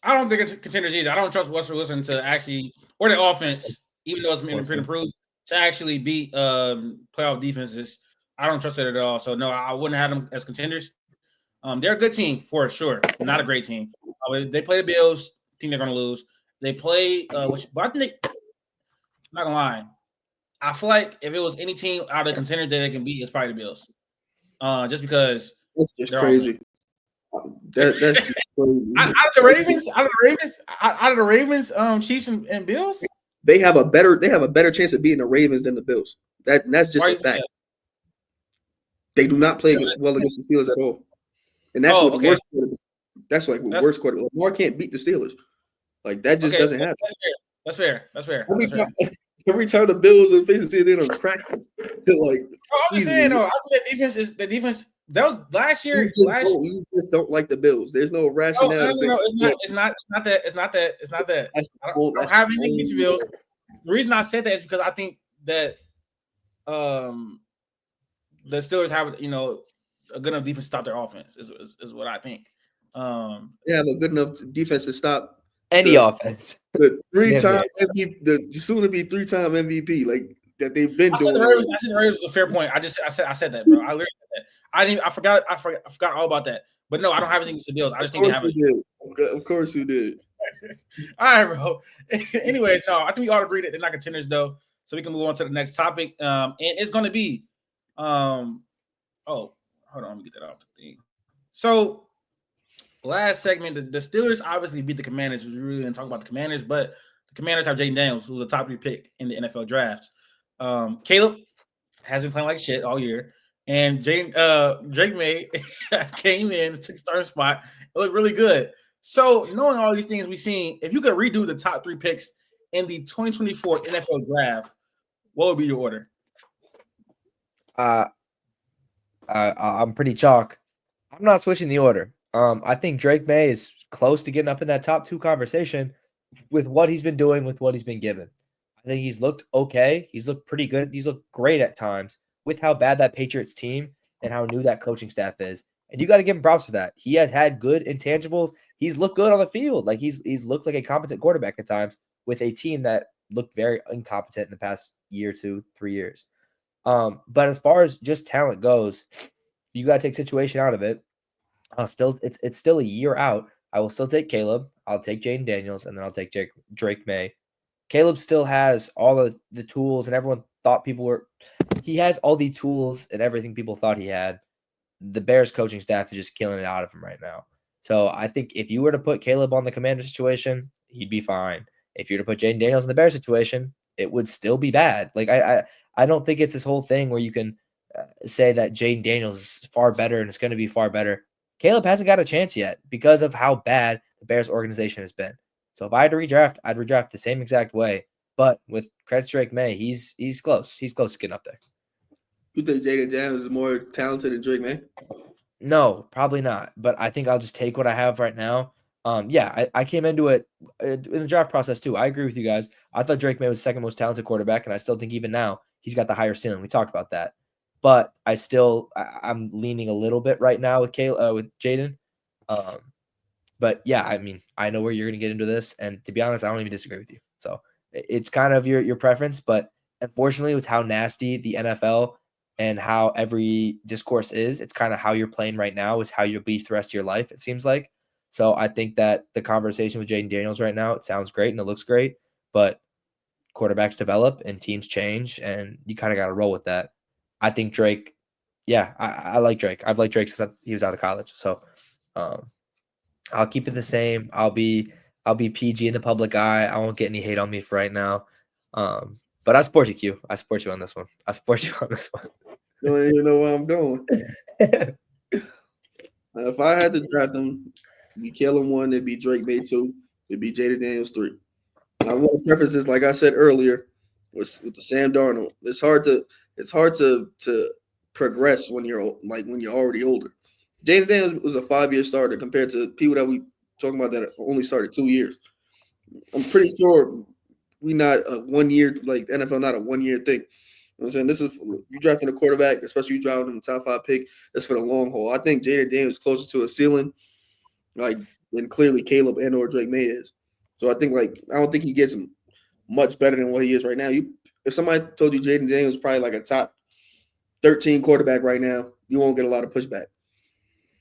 I don't think it's contenders either. I don't trust Russell Wilson to actually, or the offense, even though it's been improved, to actually beat playoff defenses. I don't trust it at all. So no, I wouldn't have them as contenders. They're a good team for sure. Not a great team. They play the Bills. think they're gonna lose. They play, but I think I'm not gonna lie. I feel like if it was any team out of the contenders that they can beat, it's probably the Bills. Just because That's just crazy. That's just crazy. out of the Ravens, Chiefs and Bills, they have a better chance of beating the Ravens than the Bills. That's just a fact. They do not play well against the Steelers at all, and that's what the worst. That's like what worst quarter. Lamar can't beat the Steelers. Like that just doesn't happen. That's fair. Every time the Bills are facing the Steelers, they don't crack them. Like I'm just saying though, I think the defense. That was last year. You just don't like the Bills. There's no rationale. No, it's not that. I don't have anything against the Bills. The reason I said that is because I think that the Steelers have a good enough defense to stop their offense. Is what I think. They have a good enough defense to stop any offense. The three-time MVP, the soon-to-be three-time MVP, like that they've been doing. I said the Ravens was a fair point. I said that, bro. I literally said that. I forgot all about that. But no, I don't have anything against the Bills. I just think they have it. Of course you did. All right, bro. Anyways, no, I think we all agree that they're not contenders, though. So we can move on to the next topic. And it's going to be, hold on, let me get that off the thing. So last segment, the Steelers obviously beat the Commanders. We really didn't talk about the Commanders, but the Commanders have Jaden Daniels, who's a top 3 pick in the NFL drafts. Caleb has been playing like shit all year. And Drake May came in, took starting spot. It looked really good. So knowing all these things we've seen, if you could redo the top 3 picks in the 2024 NFL draft, what would be your order? I'm pretty chalk. I'm not switching the order. I think Drake May is close to getting up in that top 2 conversation with what he's been doing, with what he's been given. I think he's looked okay. He's looked pretty good. He's looked great at times with how bad that Patriots team and how new that coaching staff is. And you got to give him props for that. He has had good intangibles. He's looked good on the field. Like he's looked like a competent quarterback at times with a team that looked very incompetent in the past year, 2, 3 years. But as far as just talent goes, you got to take situation out of it. It's still a year out. I will still take Caleb. I'll take Jaden Daniels, and then I'll take Drake May. Caleb still has all the tools, and everyone thought he has all the tools and everything people thought he had. The Bears coaching staff is just killing it out of him right now. So I think if you were to put Caleb on the Commander situation, he'd be fine. If you were to put Jaden Daniels in the Bears situation, it would still be bad. Like I don't think it's this whole thing where you can say that Jaden Daniels is far better and it's going to be far better. Caleb hasn't got a chance yet because of how bad the Bears organization has been. So if I had to redraft, I'd redraft the same exact way. But with credit to Drake May, he's close. He's close to getting up there. You think Jaden Daniels is more talented than Drake May? No, probably not. But I think I'll just take what I have right now. I came into it in the draft process too. I agree with you guys. I thought Drake May was the second most talented quarterback, and I still think even now he's got the higher ceiling. We talked about that. But I'm leaning a little bit right now with Jaden. But yeah, I mean, I know where you're going to get into this, and to be honest, I don't even disagree with you. So it's kind of your preference, but unfortunately, with how nasty the NFL and how every discourse is, it's kind of how you're playing right now is how you'll be the rest of your life, it seems like. So I think that the conversation with Jaden Daniels right now, it sounds great and it looks great, but quarterbacks develop and teams change, and you kind of got to roll with that. I think Drake, I like Drake. I've liked Drake since he was out of college. So I'll keep it the same. I'll be PG in the public eye. I won't get any hate on me for right now. But I support you, Q. I support you on this one. You don't even know where I'm going. If I had to draft them, it'd be Caleb 1, it'd be Drake May 2, it'd be Jaden Daniels 3. I want to preface this, like I said earlier, with the Sam Darnold. It's hard to progress when you're already older. Jaden Daniels was a 5-year starter compared to people that we talking about that only started 2 years. I'm pretty sure we not a 1 year, like NFL, not a 1 year thing. You know what I'm saying? This is you drafting a quarterback, especially you drafting him top 5 pick. That's for the long haul. I think Jaden Daniels is closer to a ceiling, like than clearly Caleb and or Drake May is. So I think I don't think he gets much better than what he is right now. If somebody told you Jaden Daniels is probably like a top 13 quarterback right now, you won't get a lot of pushback.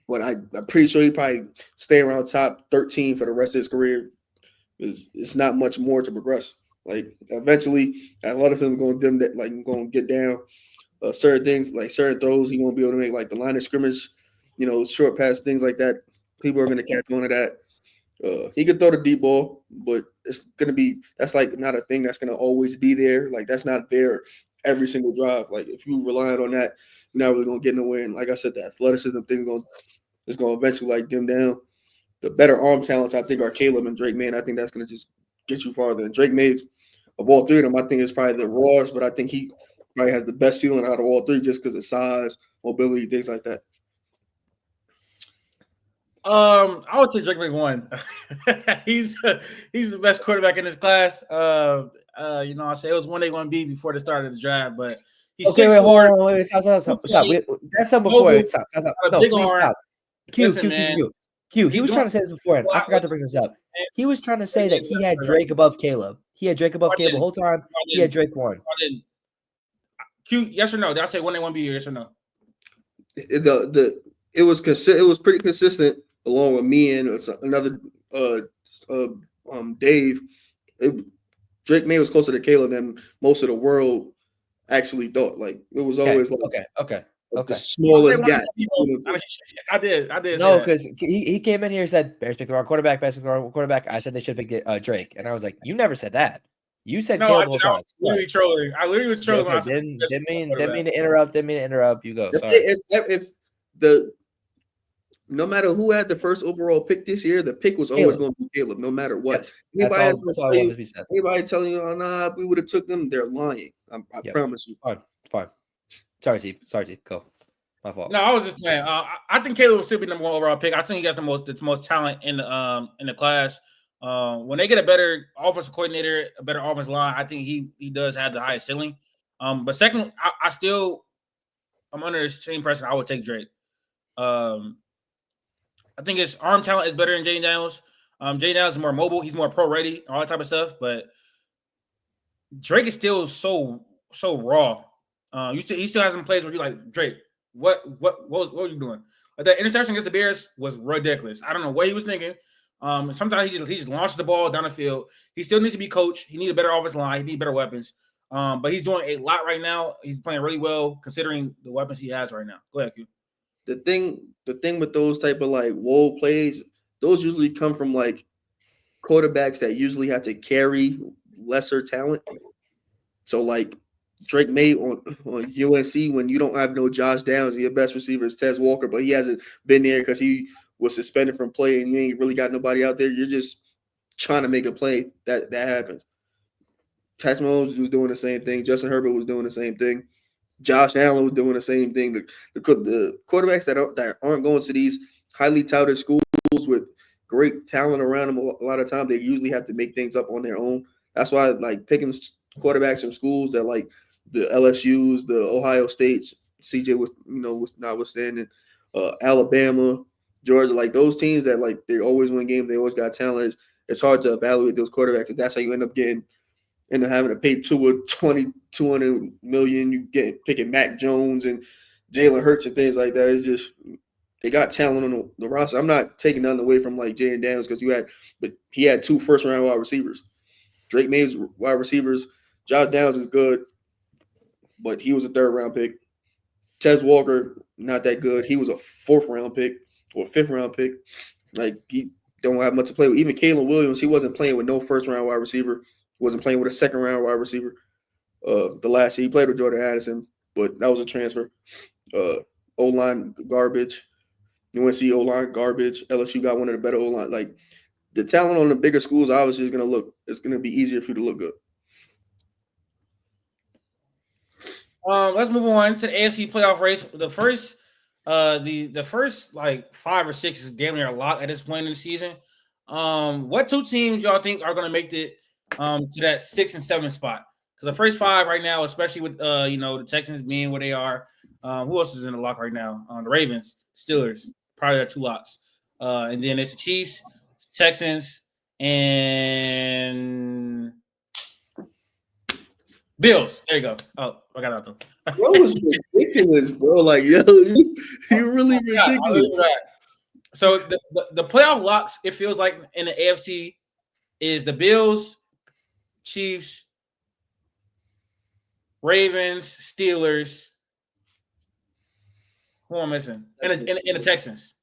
But I'm pretty sure he probably stay around top 13 for the rest of his career. It's not much more to progress. Like eventually, a lot of them going to get down. Certain things like certain throws he won't be able to make, like the line of scrimmage, short pass, things like that. People are going to catch on to that. He could throw the deep ball, but that's like not a thing that's going to always be there. Like that's not there every single drive. Like if you rely on that, you're not really going to get nowhere. And like I said, the athleticism thing is going to eventually like dim down. The better arm talents, I think, are Caleb and Drake May. And I think that's going to just get you farther. And Drake May, of all three of them, I think is probably the rawest, but I think he probably has the best ceiling out of all three just because of size, mobility, things like that. I would take Drake May 1. he's the best quarterback in this class. I say it was 1A, 1B before the start of the draft, but he's okay. 6'4". Wait, stop. That's something before. Stop. No, please stop. Q. He was trying to say this before, and I forgot to bring this up. He was trying to say that he had Drake above Caleb. He had Drake above Caleb the whole time. He had Drake 1. Q, yes or no? Did I say 1A, 1B? Yes or no? It was pretty consistent along with me and another Dave. Drake May was closer to Caleb than most of the world actually thought. Like it was always okay. The smallest gap. I did. No, because he came in here and said Bears picked the wrong quarterback. Bears picked the wrong quarterback. I said they should pick Drake, and I was like, you never said that. You said Caleb the whole time. I was trolling. I literally was trolling. Okay, didn't mean to interrupt. You go. Sorry. If no matter who had the first overall pick this year, the pick was always going to be Caleb, no matter what. Yes, Anybody telling you, oh, nah, we would have took them, they're lying. I promise you. Fine. Sorry, Steve. Go. My fault. No, I was just saying. I think Caleb will still be number 1 overall pick. I think he has the most talent in the class. When they get a better offensive coordinator, a better offensive line, I think he does have the highest ceiling. But second, I'm under the same pressure. I would take Drake. I think his arm talent is better than Jaden Daniels. Jaden Daniels is more mobile. He's more pro ready, all that type of stuff. But Drake is still so raw. He still has some plays where you're like, Drake, what were you doing? Like that interception against the Bears was ridiculous. I don't know what he was thinking. Sometimes he just launches the ball down the field. He still needs to be coached. He needs a better offensive line. He needs better weapons. But he's doing a lot right now. He's playing really well considering the weapons he has right now. Go ahead, Q. The thing with those type of like whoa plays, those usually come from like quarterbacks that usually have to carry lesser talent. So like Drake May on UNC, when you don't have no Josh Downs, your best receiver is Tez Walker, but he hasn't been there because he was suspended from play and you ain't really got nobody out there. You're just trying to make a play. That happens. Patrick Mahomes was doing the same thing. Justin Herbert was doing the same thing. Josh Allen was doing the same thing. The quarterbacks that aren't going to these highly touted schools with great talent around them, a lot of times they usually have to make things up on their own. That's why like picking quarterbacks from schools that like the LSUs, the Ohio States, CJ was notwithstanding, Alabama, Georgia, like those teams that like they always win games, they always got talent. It's hard to evaluate those quarterbacks because that's how you end up having to pay $200 million. You picking Mac Jones and Jalen Hurts and things like that. It's just they got talent on the roster. I'm not taking nothing away from like Jaden Daniels because he had 2 first-round wide receivers. Drake May's wide receivers. Josh Downs is good, but he was a 3rd-round pick. Tez Walker, not that good. He was a 4th-round pick or 5th-round pick. Like he don't have much to play with. Even Caleb Williams, he wasn't playing with no 1st-round wide receiver. Wasn't playing with a 2nd-round wide receiver. The last year he played with Jordan Addison, but that was a transfer. O-line garbage. UNC O-line garbage. LSU got one of the better O-line. Like the talent on the bigger schools obviously it's gonna be easier for you to look good. Let's move on to the AFC playoff race. The first like 5 or 6 is damn near a lock at this point in the season. What 2 teams y'all think are gonna make it to that 6 and 7 spot? Because the first 5 right now, especially with the Texans being where they are, who else is in the lock right now? The Ravens, Steelers, probably are 2 locks. And then it's the Chiefs, Texans, and Bills. There you go. Oh, I got out though. Bro was ridiculous, bro. Like, yo, you really ridiculous. So the playoff locks, it feels like in the AFC, is the Bills, Chiefs, Ravens, Steelers. Who am I missing? And the Texans.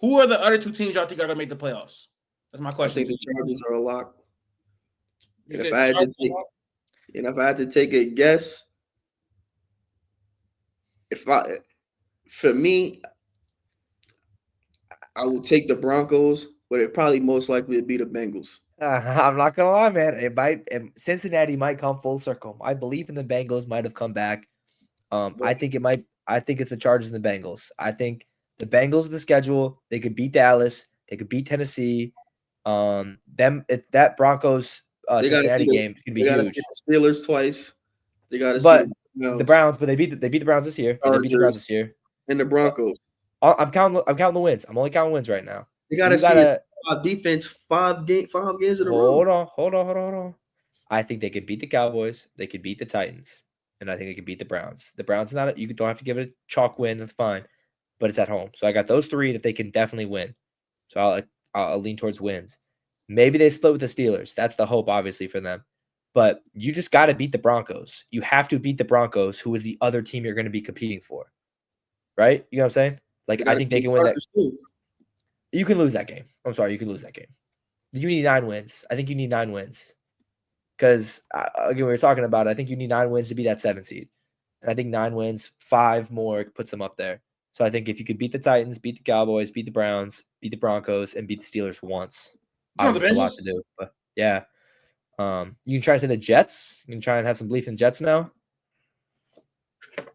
Who are the other two teams y'all think are gonna make the playoffs? That's my I question. think the Chargers are a lock. You And said if I had to Chargers take, are a lock? and if I had to take a guess, for me, I would take the Broncos, but it probably most likely would be the Bengals. I'm not gonna lie, man. Cincinnati might come full circle. I believe in the Bengals might have come back. I think it might. I think it's the Chargers and the Bengals. I think the Bengals with the schedule, they could beat Dallas, they could beat Tennessee. If that Broncos Cincinnati game could be they gotta huge. see the Steelers twice. They gotta But see the Browns, but they beat the Browns this year. They beat the Browns Chargers this year. and the Broncos. I'm counting the wins. I'm only counting wins right now. They So gotta you see gotta defense 5 games in a row. hold on. I think they could beat the Cowboys. They could beat the Titans, and I think they could beat the Browns. The Browns you don't have to give it a chalk win. That's fine, but it's at home. So I got those three that they can definitely win. So I'll lean towards wins. Maybe they split with the Steelers. That's the hope, obviously, for them. But you just got to beat the Broncos. You have to beat the Broncos, who is the other team you're going to be competing for. Right? You know what I'm saying? Like, I think they can win that. You can lose that game. I'm sorry. You can lose that game. You need 9 wins. I think you need 9 wins. Because, again, we were talking about it. I think you need 9 wins to be that 7 seed. And I think 9 wins, 5 more puts them up there. So I think if you could beat the Titans, beat the Cowboys, beat the Browns, beat the Broncos, and beat the Steelers once, obviously it's a lot to do. But, yeah. You can try to say the Jets. You can try and have some belief in Jets now.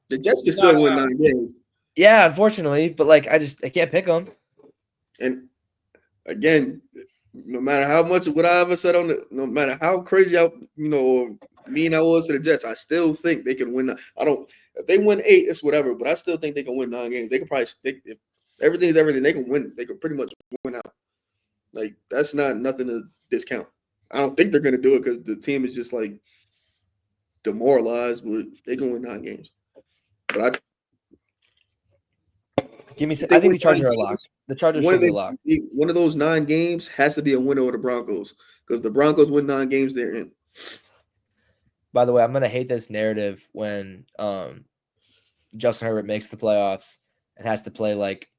The Jets can still win 9 games. Yeah, unfortunately, but like I can't pick them. And again, no matter how much what I ever said no matter how crazy mean I was to the Jets, I still think they can win. If they win 8, it's whatever. But I still think they can win 9 games. They could probably if everything is everything, they can win. They could pretty much win out. Like that's not nothing to discount. I don't think they're going to do it because the team is just like demoralized, but they can win 9 games. But I think the Chargers are locked. The Chargers should be locked. One of those 9 games has to be a winner over the Broncos because the Broncos win 9 games they're in. By the way, I'm going to hate this narrative when Justin Herbert makes the playoffs and has to play like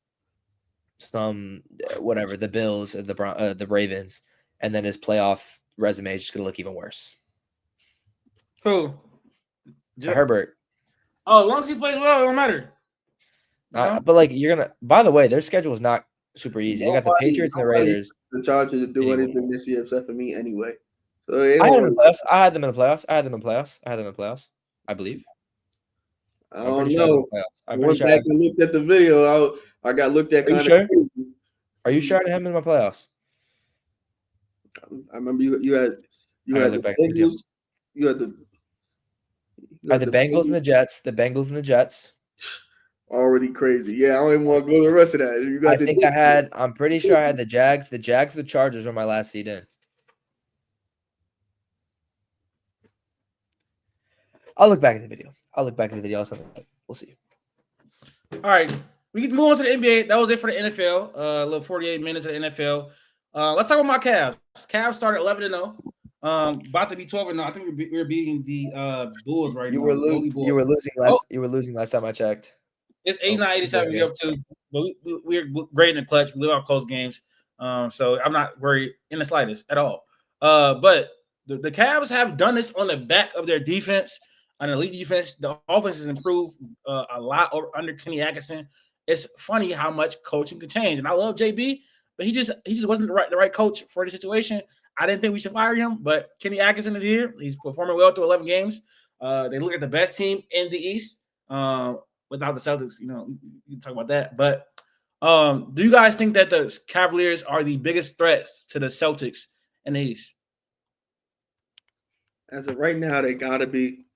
the Bills or the Ravens, and then his playoff resume is just going to look even worse. Who? Herbert. Oh, as long as he plays well, it don't matter. But like by the way, their schedule is not super easy. They got the Patriots and the Raiders. The Chargers to do anything this year except for me anyway. So I had them in the playoffs. I had them in the playoffs. I believe. I don't know. I went back and looked at the video. I got looked at kind of crazy. Are you sure I had him in my playoffs? I remember you had the Bengals. You had the Bengals and the Jets. The Bengals and the Jets. Already crazy. Yeah, I don't even want to go to the rest of that. I'm pretty sure I had the Jags. The Jags and the Chargers were my last seed in. I'll look back at the video. We'll see. All right. We can move on to the NBA. That was it for the NFL. A little 48 minutes of the NFL. Let's talk about my Cavs. Cavs started 11-0. About to be 12-0. I think we're beating the Bulls right now. You were losing last. You were losing last time I checked. It's 89-87. We're up to, but we're great in the clutch. We live out close games. So I'm not worried in the slightest at all. But the Cavs have done this on the back of their defense, an elite defense. The offense has improved a lot under Kenny Atkinson. It's funny how much coaching can change. And I love JB, but he just wasn't the right coach for the situation. I didn't think we should fire him, but Kenny Atkinson is here. He's performing well through 11 games. They look at the best team in the East. Without the Celtics, you can talk about that. But do you guys think that the Cavaliers are the biggest threats to the Celtics in the East? As of right now, they gotta be,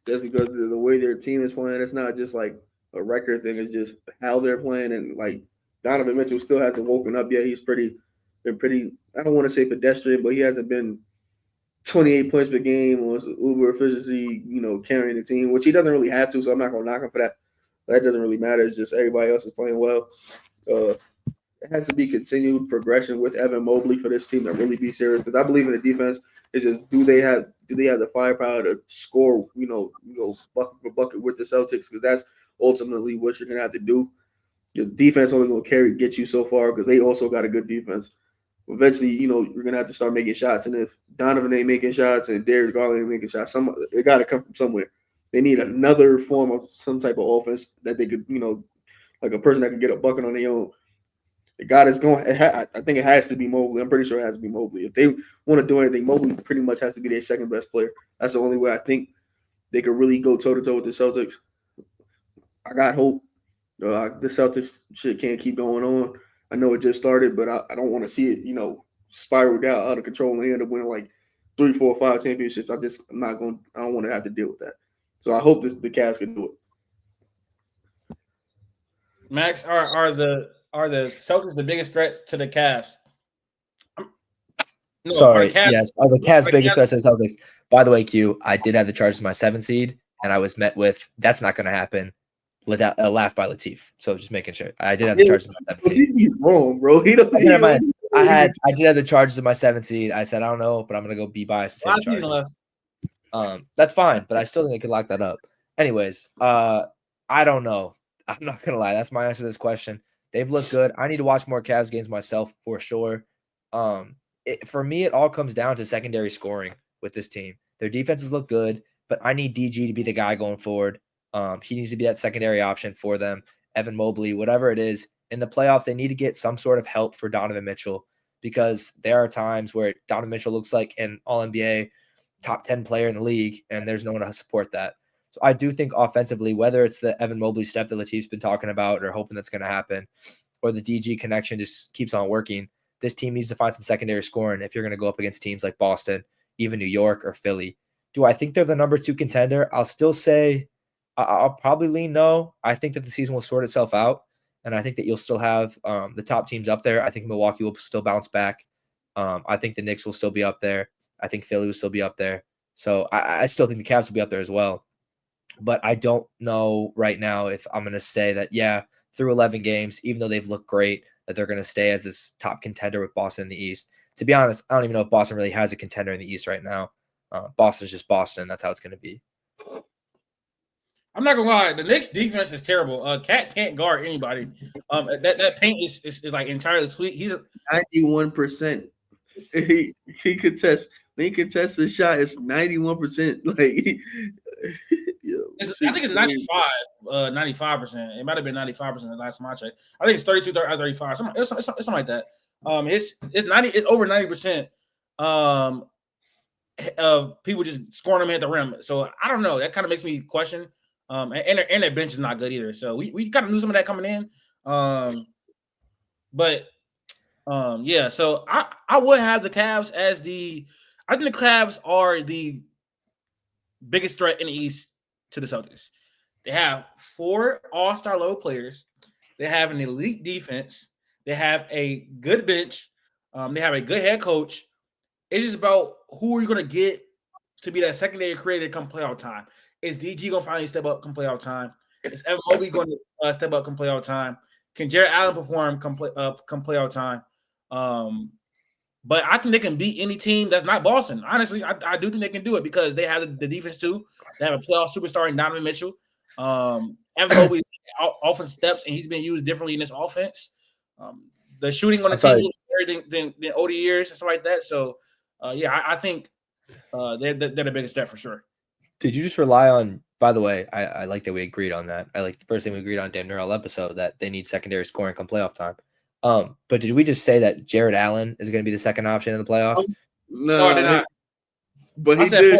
just because of the way their team is playing. It's not just like a record thing; it's just how they're playing. And like Donovan Mitchell still hasn't woken up yet. He's been pretty. I don't want to say pedestrian, but he hasn't been 28 points per game or uber efficiency, carrying the team, which he doesn't really have to. So I'm not gonna knock him for that. That doesn't really matter. It's just everybody else is playing well. has to be continued progression with Evan Mobley for this team to really be serious. Because I believe in the defense. It's just do they have the firepower to score? Bucket for bucket with the Celtics, because that's ultimately what you're gonna have to do. Your defense only gonna get you so far because they also got a good defense. Eventually, you're gonna have to start making shots, and if Donovan ain't making shots and Darius Garland ain't making shots, it got to come from somewhere. They need another form of some type of offense that they could, like a person that can get a bucket on their own. The guy that's going, I think it has to be Mobley. I'm pretty sure it has to be Mobley. If they want to do anything, Mobley pretty much has to be their second best player. That's the only way I think they could really go toe to toe with the Celtics. I got hope. The Celtics shit can't keep going on. I know it just started, but I don't want to see it, spiral down out of control and end up winning like 3, 4, 5 championships. I don't want to have to deal with that. So I hope the Cavs can do it. Max, are the Celtics the biggest threat to the Cavs? Sorry, yes. Are the Cavs biggest threat to the Celtics? By the way, Q, I did have the Chargers my 7th seed, and I was met with, that's not going to happen. A laugh by Latif. So just making sure. I did have the Chargers in my 7th seed. He's wrong, bro. I did have the Chargers in my 7th seed. I said I don't know, but I'm gonna go be biased. That's fine, but I still think they could lock that up. Anyways, I don't know. I'm not gonna lie. That's my answer to this question. They've looked good. I need to watch more Cavs games myself for sure. For me, it all comes down to secondary scoring with this team. Their defenses look good, but I need DG to be the guy going forward. He needs to be that secondary option for them. Evan Mobley, whatever it is. In the playoffs, they need to get some sort of help for Donovan Mitchell, because there are times where Donovan Mitchell looks like an All-NBA top 10 player in the league, and there's no one to support that. So I do think offensively, whether it's the Evan Mobley step that Latif's been talking about or hoping that's going to happen, or the DG connection just keeps on working, this team needs to find some secondary scoring if you're going to go up against teams like Boston, even New York or Philly. Do I think they're the number 2 contender? I'll still say I'll probably lean no. I think that the season will sort itself out, and I think that you'll still have the top teams up there. I think Milwaukee will still bounce back. I think the Knicks will still be up there. I think Philly will still be up there. So I still think the Cavs will be up there as well. But I don't know right now if I'm going to say that, through 11 games, even though they've looked great, that they're going to stay as this top contender with Boston in the East. To be honest, I don't even know if Boston really has a contender in the East right now. Boston's just Boston. That's how it's going to be. I'm not gonna lie, the Knicks defense is terrible. Cat can't guard anybody. That paint is like entirely sweet. He's 91%. He contests. When he contests the shot, it's 91%. Like, I think it's 95%. It might have been 95% the last time I checked. I think it's 32, 35. Something like that. It's over 90%. Of people just scoring them at the rim. So I don't know. That kind of makes me question. And their bench is not good either. So we kind of knew some of that coming in. So I would have the Cavs as I think the Cavs are the biggest threat in the East to the Celtics. They have 4 all-star level players. They have an elite defense. They have a good bench. They have a good head coach. It's just about who are you going to get to be that secondary creator come playoff time. Is DG going to finally step up come playoff time? Is Evan Mobley going to step up come playoff time? Can Jared Allen perform come playoff time? But I think they can beat any team that's not Boston. Honestly, I do think they can do it because they have the defense too. They have a playoff superstar in Donovan Mitchell. Evan Mobley's offense steps, and he's been used differently in this offense. The shooting on the team looks better than older years and stuff like that. So, I think they're the biggest threat for sure. Did you just rely on, by the way, I like that we agreed on that. I like the first thing we agreed on damn near all episode that they need secondary scoring come playoff time. But did we just say that Jared Allen is going to be the second option in the plaurplayoffs? No, I did not. But he did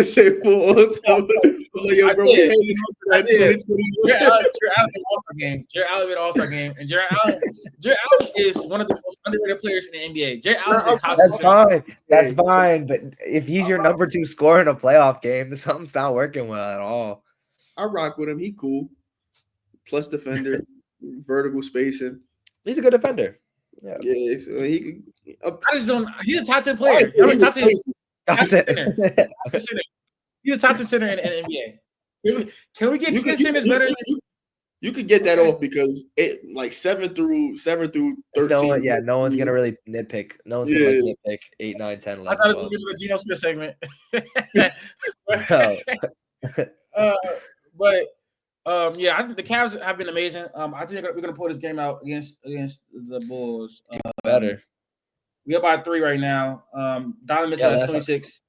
say 4 all-time. Yo, bro, Jared Allen made All-Star game. Jared Allen made All-Star game, and Jared Allen is one of the most underrated players in the NBA. Jared Allen is top. That's fine. That's fine. But if he's your number 2 scorer in a playoff game, something's not working well at all. I rock with him. He cool. Plus defender, vertical spacing. He's a good defender. Yeah, so he could. I just don't. He's a top 10 player. He's a top 10 center in the NBA. Can we get Ken Simmons better? You could get that off because it like 7 through 13. No one's gonna really nitpick. No one's gonna nitpick 8, 9, 10, I 11, thought it was 12. going to be the Geno Smith segment. No. But yeah, I think the Cavs have been amazing. I think we're going to pull this game out against the Bulls. Better. We up by 3 right now. Donovan Mitchell has 26.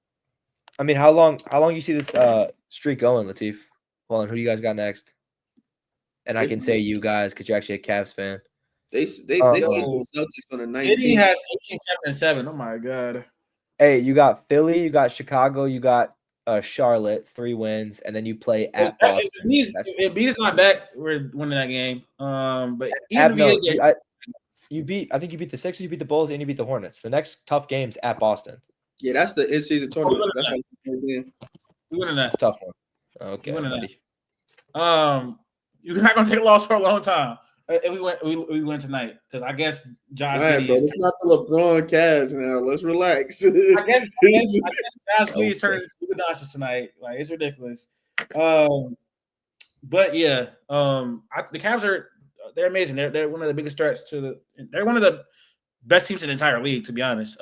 I mean, how long you see this streak going, Latif? Hold on, who do you guys got next? And I can say you guys because you're actually a Cavs fan. They faced the Celtics on the 19th. He has 18-7-7. Oh my god. Hey, you got Philly, you got Chicago, you got Charlotte, 3 wins, and then you play at Boston. If Beat is not back, we're winning that game. But you beat the Sixers, you beat the Bulls, and you beat the Hornets. The next tough game's at Boston. Yeah, that's the in-season tournament. That's like we winning that. It's a tough one. Okay, buddy. You're not gonna take a loss for a long time. If we win tonight, because I guess Josh. Right, bro. It's not the LeBron Cavs now. Let's relax. I guess Josh Giddy is turning into Doncic tonight. Like it's ridiculous. But yeah, the Cavs they're amazing. They're one of the biggest threats they're one of the best teams in the entire league, to be honest.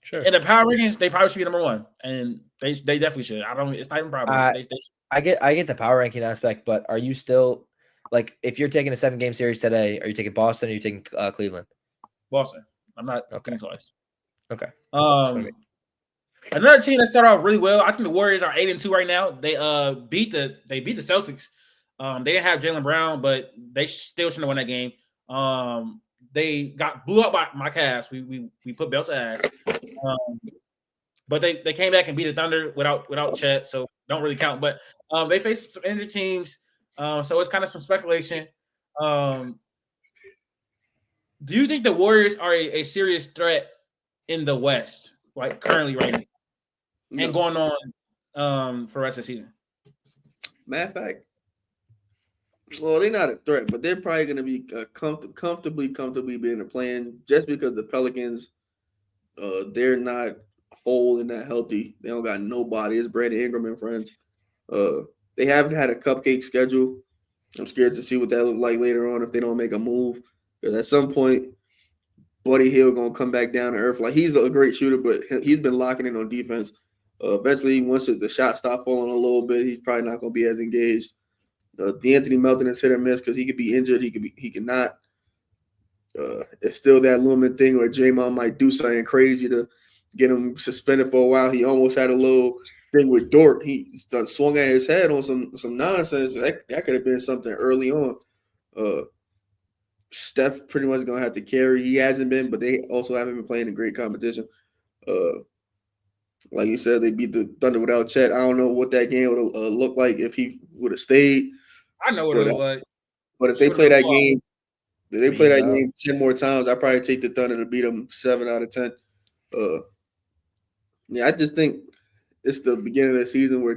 Sure. In the power rankings, they probably should be number 1, and they definitely should. It's not even probably. I get the power ranking aspect, but are you still like if you're taking a 7-game series today? Are you taking Boston? Or are you taking Cleveland? Boston. I'm not thinking twice. Okay. Another team that started off really well. I think the Warriors are 8-2 right now. They beat the Celtics. They didn't have Jaylen Brown, but they still shouldn't have won that game. They got blew up by my Cavs. We put belt to ass. But they came back and beat the Thunder without Chet, so don't really count. But they faced some injured teams, so it's kind of some speculation. Do you think the Warriors are a serious threat in the West, like currently right now, and going on for the rest of the season? Matter of fact, well, they're not a threat, but they're probably going to be comfortably being a plan just because the Pelicans, they're not whole and not healthy. They don't got nobody. It's Brandon Ingram and friends. They haven't had a cupcake schedule. I'm scared to see what that look like later on if they don't make a move. Because at some point, Buddy Hill going to come back down to earth. Like, he's a great shooter, but he's been locking in on defense. Eventually, once the shot stop falling a little bit, he's probably not going to be as engaged. D'Anthony Melton is hit or miss because he could be injured. He could not. It's still that looming thing where Draymond might do something crazy to get him suspended for a while. He almost had a little thing with Dort. He swung at his head on some nonsense. That could have been something early on. Steph pretty much going to have to carry. He hasn't been, but they also haven't been playing in great competition. Like you said, they beat the Thunder without Chet. I don't know what that game would have looked like if he would have stayed. I know what it was. But if they play that game, 10 more times, I'd probably take the Thunder to beat them 7 out of 10. Yeah, I just think it's the beginning of the season where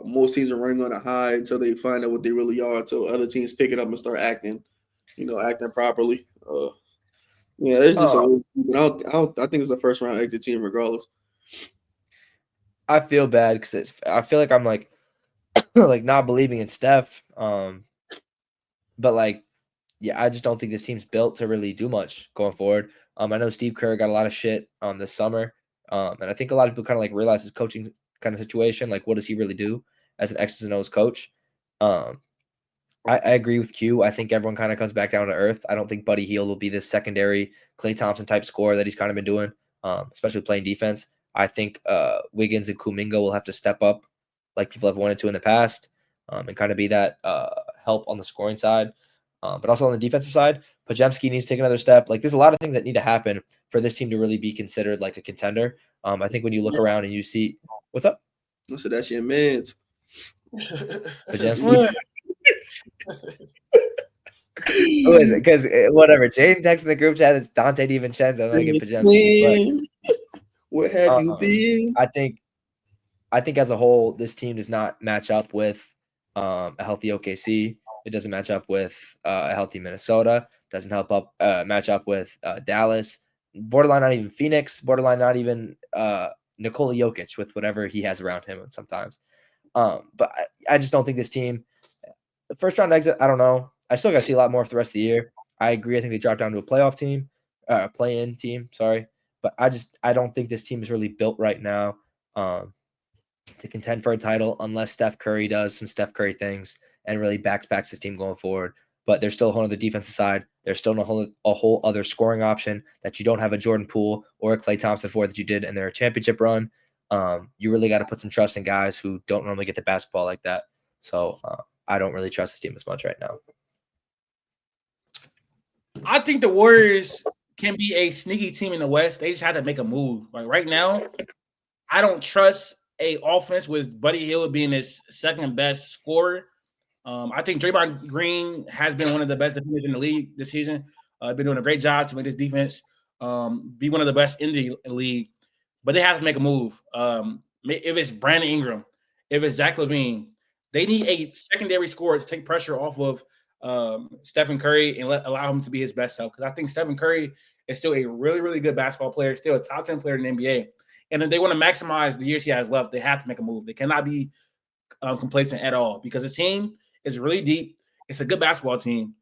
most teams are running on a high until they find out what they really are. Until other teams pick it up and start acting properly. Yeah, it's just I think it's a first round exit team regardless. I feel bad because I feel like I'm like not believing in Steph. But like, yeah, I just don't think this team's built to really do much going forward. I know Steve Kerr got a lot of shit this summer. And I think a lot of people kind of like realize his coaching kind of situation. Like, what does he really do as an X's and O's coach? I agree with Q. I think everyone kind of comes back down to earth. I don't think Buddy Hield will be this secondary Klay Thompson type scorer that he's kind of been doing, especially playing defense. I think Wiggins and Kuminga will have to step up like people have wanted to in the past and kind of be that help on the scoring side. But also on the defensive side, Podziemski needs to take another step. Like, there's a lot of things that need to happen for this team to really be considered like a contender. I think when you look around and you see – what's up? So that's your man's. Podziemski? Who is it? Because whatever. Jaden texted in the group chat. It's Dante DiVincenzo. I get Podziemski. Where have you been? I think as a whole, this team does not match up with a healthy OKC. It doesn't match up with a healthy Minnesota. Doesn't match up with Dallas. Borderline not even Phoenix. Borderline not even Nikola Jokic with whatever he has around him sometimes. But I just don't think this team The first round exit, I don't know. I still got to see a lot more for the rest of the year. I agree. I think they dropped down to a playoff team, a play-in team. Sorry, but I don't think this team is really built right now to contend for a title unless Steph Curry does some Steph Curry things and really backs this team going forward. But there's still a whole other defensive side. There's still a whole other scoring option that you don't have a Jordan Poole or a Klay Thompson for that you did in their championship run. You really got to put some trust in guys who don't normally get the basketball like that. So I don't really trust this team as much right now. I think the Warriors can be a sneaky team in the West. They just have to make a move. Like right now, I don't trust a offense with Buddy Hield being his second best scorer. I think Draymond Green has been one of the best defenders in the league this season. Been doing a great job to make this defense be one of the best in the league. But they have to make a move. If it's Brandon Ingram, if it's Zach LaVine, they need a secondary scorer to take pressure off of Stephen Curry and allow him to be his best self. Because I think Stephen Curry is still a really, really good basketball player, still a top 10 player in the NBA. And if they want to maximize the years he has left, they have to make a move. They cannot be complacent at all because the team is really deep. It's a good basketball team,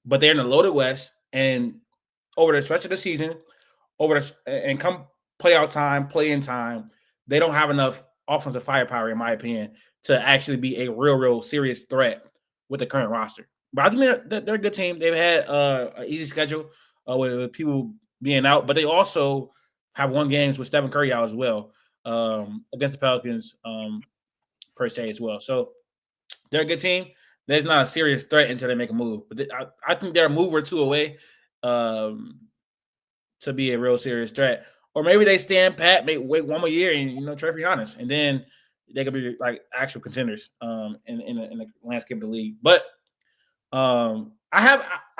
but they're in the loaded West. And over the stretch of the season, and come playout time, play-in time, they don't have enough offensive firepower, in my opinion, to actually be a real serious threat with the current roster. But I think they're a good team. They've had an easy schedule with people being out, but they also have won games with Stephen Curry out as well against the Pelicans per se as well. So they're a good team. There's not a serious threat until they make a move. But I think they're a move or two away to be a real serious threat. Or maybe they stand pat, wait one more year, and trade for Giannis, and then they could be like actual contenders in the landscape of the league. But I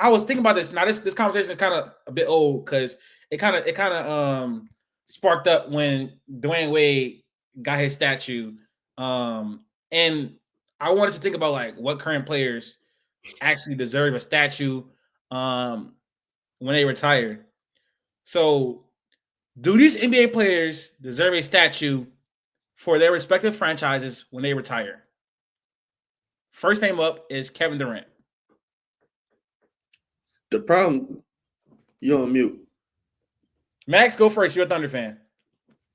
was thinking about this. Now this conversation is kind of a bit old because it kind of sparked up when Dwayne Wade got his statue, and I wanted to think about like what current players actually deserve a statue when they retire. So, do these NBA players deserve a statue for their respective franchises when they retire? First name up is Kevin Durant. The problem, you're on mute. Max, go first. You're a Thunder fan.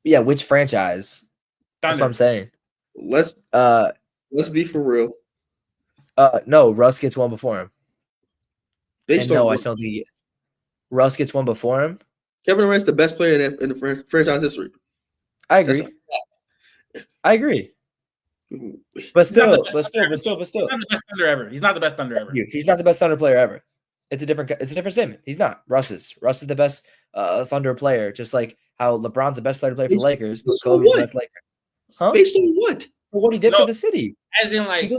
Yeah, which franchise? Thunder. That's what I'm saying. Let's be for real. No, Russ gets one before him. I still think Russ gets one before him. Kevin Durant's the best player in the franchise history. I agree. But still. He's not the best Thunder ever. He's not the best Thunder ever. He's not the best Thunder player ever. It's a different statement. He's not. Russ is the best Thunder player, just like how LeBron's the best player to play for the Lakers, but Kobe's the best Laker. Huh? Based on what? For what he did for the city. As in, like,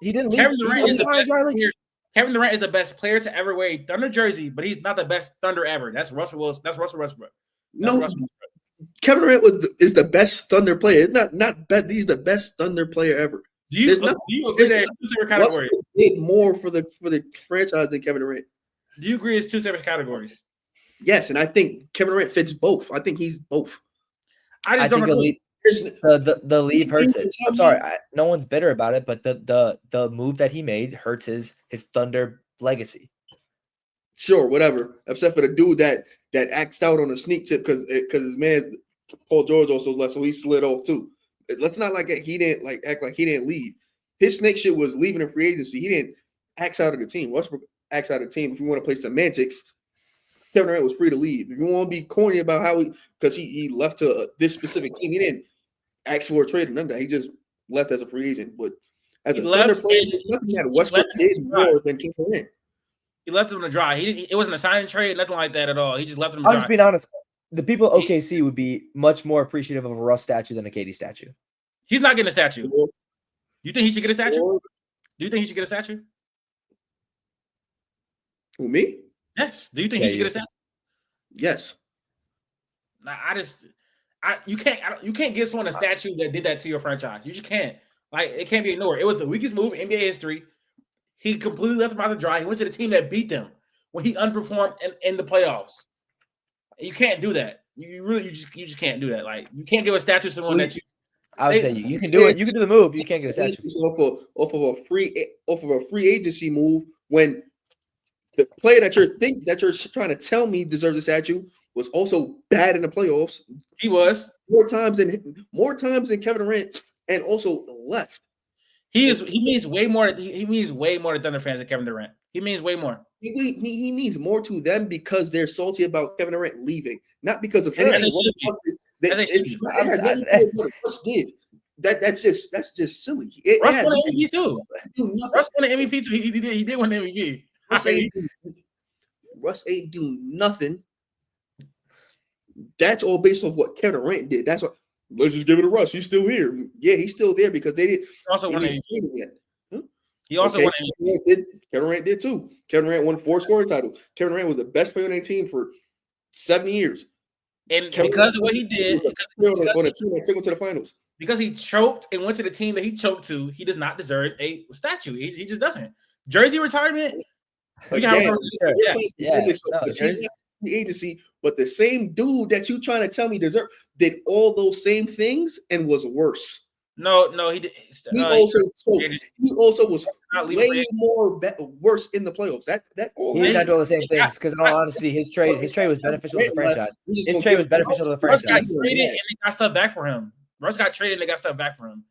he didn't leave. Kevin Durant is the best player. Kevin Durant is the best player to ever wear a Thunder jersey, but he's not the best Thunder ever. That's Russell Wilson. That's Russell Westbrook. Kevin Durant is the best Thunder player. It's not best. He's the best Thunder player ever. Do you agree that it's two separate categories? Russell did more for the franchise than Kevin Durant. Do you agree it's two separate categories? Yes, and I think Kevin Durant fits both. I think he's both. I think the leave hurts it. I'm sorry, no one's bitter about it, but the move that he made hurts his Thunder legacy. Sure, whatever. Except for the dude that axed out on a sneak tip because his man Paul George also left, so he slid off too. Let's not he didn't act like he didn't leave. His snake shit was leaving in free agency. He didn't axe out of the team. Westbrook axed out of the team. If you want to play semantics, Kevin Durant was free to leave. If you want to be corny about because he left to this specific team, he didn't ask for a trade or none of that. He just left as a free agent. But as a Thunder player, there's nothing that Westbrook did more than Kevin Durant. He left him to dry. It wasn't a signing trade, nothing like that at all. He just left him to dry. I'm just being honest. The people at OKC would be much more appreciative of a Russ statue than a KD statue. He's not getting a statue. You think he should get a statue? Do you think he should get a statue? Who, me? Yes. Do you think he should get a statue? Yes. You can't give someone a statue that did that to your franchise. You just can't. Like, it can't be ignored. It was the weakest move in NBA history. He completely left them out to dry. He went to the team that beat them when he underperformed in the playoffs. You can't do that. You just can't do that. Like, you can't give a statue to someone that you. I would say you can do it. You can do the move. You can't get a statue. Off of a free agency move when the player that you're trying to tell me deserves a statue was also bad in the playoffs. He was more times than Kevin Durant, and also left. He means way more. He means way more to Thunder fans than Kevin Durant. He means way more. He means more to them because they're salty about Kevin Durant leaving, not because of anything. Russ did. That's just silly. Russ won an MVP too. Russ won an MVP too. He did win an MVP. Russ ain't do nothing. That's all based off what Kevin Durant did. That's what. Let's just give it to Russ. He's still here. Yeah, he's still there because they didn't. He also won an MVP. Yet. He also won an MVP. Kevin Durant did too. Kevin Durant won 4 scoring titles. Kevin Durant was the best player on their team for 7 years. And because of what he did, on a team that took him to the finals. Because he choked and went to the team that he choked to, he does not deserve a statue. He just doesn't. Jersey retirement. The agency, but the same dude that you trying to tell me did all those same things and was worse. No, he did. He also was way worse in the playoffs. He did not do all the same things because, in all honesty, his trade was beneficial to the franchise. His trade was beneficial to the franchise. Russ got traded and they got stuff back for him. Russ got traded and they got stuff back for him.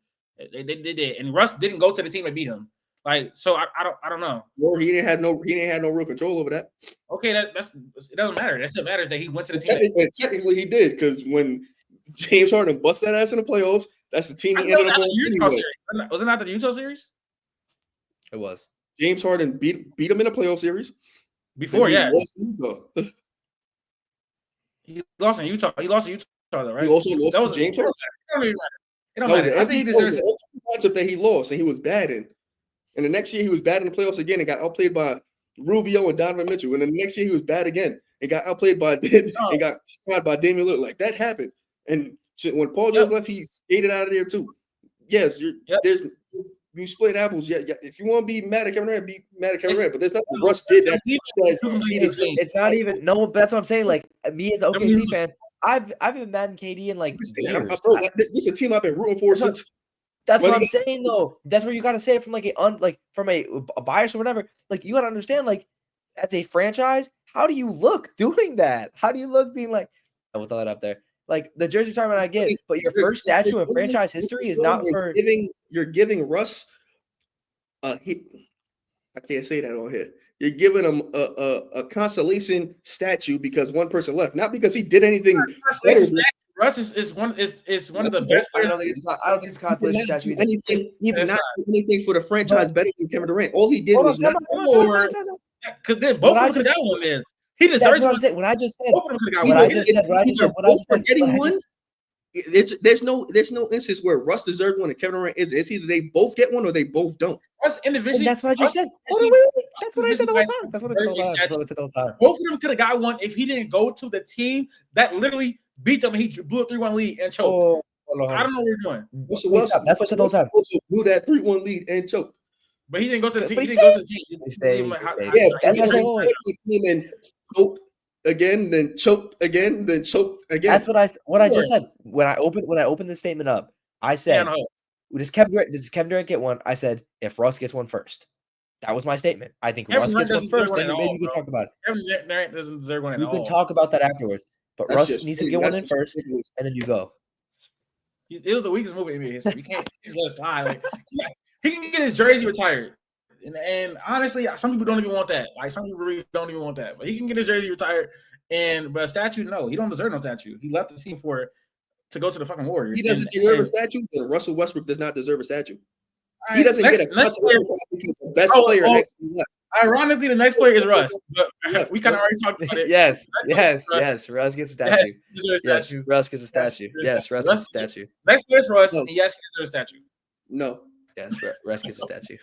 They did, and Russ didn't go to the team that beat him. Like, so I don't know. Or he didn't have no real control over that. Okay, that's it doesn't matter. That's what matters that he went to the team. Technically, he did because when James Harden bust that ass in the playoffs, that's the team he ended up on. Anyway. Was it not the Utah series? It was. James Harden beat him in the playoff series. Before, yeah. He lost in Utah. He lost in Utah, though, right? He also lost to James Harden. It don't matter. I think he deserves it. Matchup that he lost and he was bad in. And the next year he was bad in the playoffs again and got outplayed by Rubio and Donovan Mitchell. And the next year he was bad again and got outplayed by and got shot by Damian Lillard. Like that happened. And when Paul George left, he skated out of there too. Yes, you split apples. Yeah. If you want to be mad at Kevin Durant, be mad at Kevin Durant. But there's nothing Russ did that. It's not even no. That's what I'm saying. Like me as an OKC fan, I've been mad at KD in like years. This is a team I've been rooting for since. That's what I'm saying, though. That's where you got to say it from from a bias or whatever. Like you got to understand, like as a franchise, how do you look doing that? How do you look being like? I will throw that up there. Like the jersey retirement, I get, but your first statue in franchise history is not for You're giving Russ a hit. I can't say that on here. You're giving him a consolation statue because one person left, not because he did anything. Russ is one of the best players. I don't think it's a consolation statue. Anything for the franchise better than Kevin Durant. All he did was because then both of them got one. Then he deserves what I'm saying. What I just said. There's no instance where Russ deserves one and Kevin Durant is. It's either they both get one or they both don't. Russ individually. That's what I just said. That's what I said the whole time. That's what I said the whole time. Both of them could have got one if he didn't go to the team that literally beat them. He blew a 3-1 lead and choked. I don't know what you're doing. That's what I said the whole time. Blew that 3-1 lead and choked. But he didn't go to the team. He didn't go to the team. That's what team and choked again, then choked again, then choked again. That's what I just said. When I opened the statement up, I said, does Kevin Durant get one? I said, if Russ gets one first. That was my statement. I think Russ gets one first, then maybe we can talk about it. Kevin Durant doesn't deserve one at all. We can talk about that afterwards. But Russ needs to get one in first, and then you go. It was the weakest move in NBA history. You can't just let it slide. Like, he can get his jersey retired. And honestly, some people don't even want that. Like, some people really don't even want that. But he can get his jersey retired. But a statue, no. He don't deserve no statue. He left the team to go to the fucking Warriors. He doesn't deserve a statue, then Russell Westbrook does not deserve a statue. He doesn't get a because the best player next to him. Ironically, the next player is Russ, but we kind of already talked about it. Yes. Russ gets a statue. Yes, Russ gets a statue. Yes, Russ gets a statue. Next player is Russ, and yes, he deserves a statue. No. Yes, Russ gets a statue.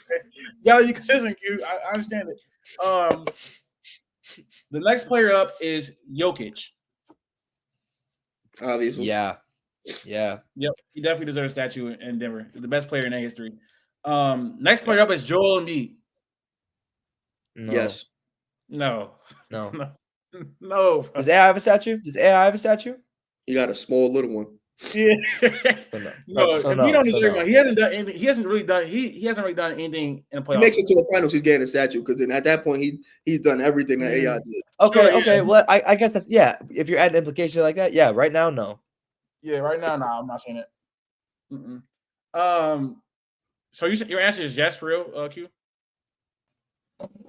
Yeah, you consistent, Q. I understand it. The next player up is Jokic. Obviously. Yeah. Yep. He definitely deserves a statue in Denver. He's the best player in their history. Next player up is Joel Embiid. No. Yes. No. No. No. Does AI have a statue? He got a small little one. Yeah. No, So if he don't deserve no. one, he hasn't done anything. He hasn't really done anything in the playoffs. He makes it to the finals, he's getting a statue because then at that point he's done everything that AI did. Okay, Sure, okay. yeah. Well, I guess that's if you're adding implications like that, yeah. Right now, no. Yeah, right now, no, I'm not saying it. So your answer is yes, for real, Q?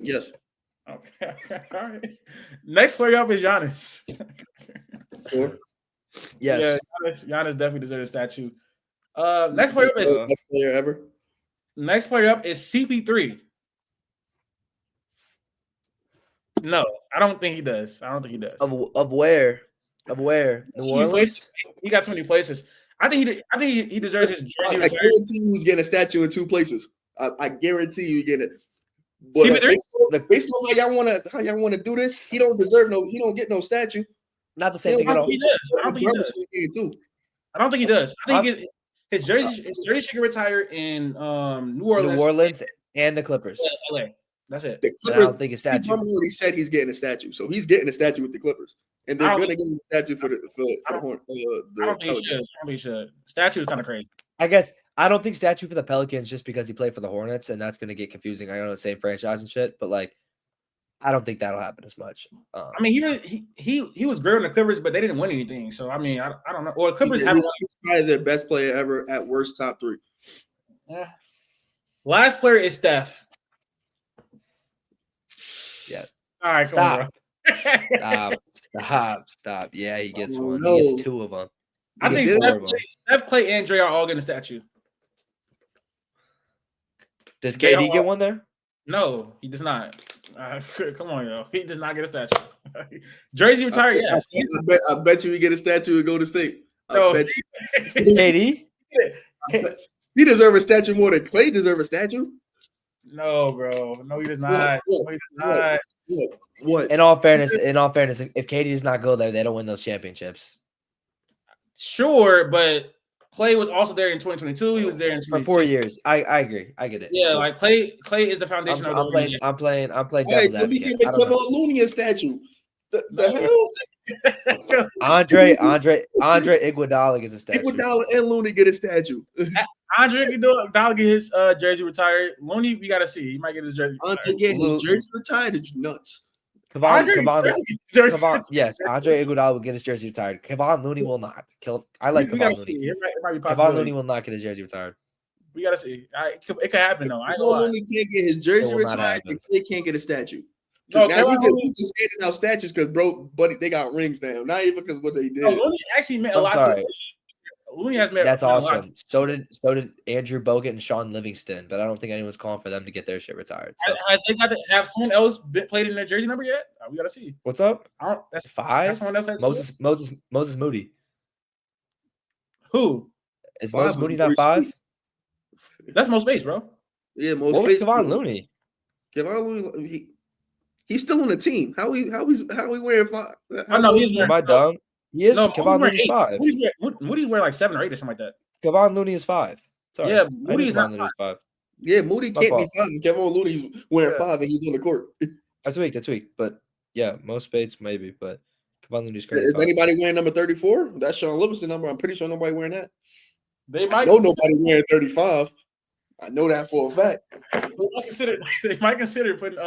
Yes. Okay. All right. Next player up is Giannis. Sure. Yes. Yeah, Giannis definitely deserves a statue. Next player up is best player ever. Next player up is CP3. No, I don't think he does. Of where? New Orleans? He got too many places. I think he deserves his jersey. I guarantee you he's getting a statue in 2 places. I guarantee you get it. But based on how y'all wanna do this, he don't get no statue. Not the same thing at all. I don't think he does. I think his jersey should get retired in New Orleans and the Clippers. LA. That's it. The Clippers, I don't think a statue. He already said he's getting a statue, so he's getting a statue with the Clippers, and they're gonna give him a statue for the Horn. I don't think he should. Statue is kind of crazy. I guess I don't think statue for the Pelicans just because he played for the Hornets, and that's gonna get confusing. I know the same franchise and shit, but like, I don't think that'll happen as much. I mean, he was great on the Clippers, but they didn't win anything. So I mean, I don't know. Or the Clippers haven't won. He's probably their best player ever at worst top 3. Yeah. Last player is Steph. Yeah. All right. Stop. Stop. Yeah, he gets one. No. He gets 2 of them. I think Steph, Clay, and Dre are all getting a statue. Does KD get one there? No, he does not. Come on, yo. He does not get a statue. Jersey retired, yeah. I bet you he get a statue and go to state. I bet you. KD? He deserves a statue more than Clay deserves a statue. No, bro. No, he does not. What? In all fairness, if KD does not go there, they don't win those championships. Sure, but Clay was also there in 2022. He was there in for 4 years. I agree. I get it. Yeah, like Clay is the foundation of the I'm playing devil's advocate. Give Kevon Looney a statue. The hell? Andre Iguodala gets a statue. Iguodala and Looney get a statue. Andre Iguodala get his jersey retired. Looney, we gotta see. He might get his jersey. Andre get his jersey retired. It's nuts. Andre Iguodala will get his jersey retired. Kevon Looney will not. I like Kevon Looney. Kevon Looney will not get his jersey retired. We gotta see. It could happen though. Kevon Looney can't get his jersey retired. They can't get a statue. No, now we just handing out statues because buddy, they got rings now. Not even because what they did. No, Looney actually meant a lot to Looney has made. That's awesome. So did Andrew Bogut and Sean Livingston, but I don't think anyone's calling for them to get their shit retired. So. Has they got to have someone else played in their jersey number yet? We gotta see. What's up? That's 5. Someone else Moses Moody. Who is Moses Moody? Not 5. That's most space, bro. Yeah, most space. What was Kevon Looney? Kevon Looney. He's still on the team. How we wearing 5? Am I dumb? He is. Kevon Looney's 5. Moody's wearing like 7 or 8 or something like that. Kevon Looney is 5. Sorry. Yeah, Moody's not 5. Yeah, Moody can't be 5. Kevon Looney's wearing 5 and he's on the court. That's weak. But yeah, most Bates maybe, but Kevon Looney's crazy. Is anybody wearing number 34? That's Sean Livingston number. I'm pretty sure nobody wearing that. They might nobody wearing 35. I know that for a fact. They might consider putting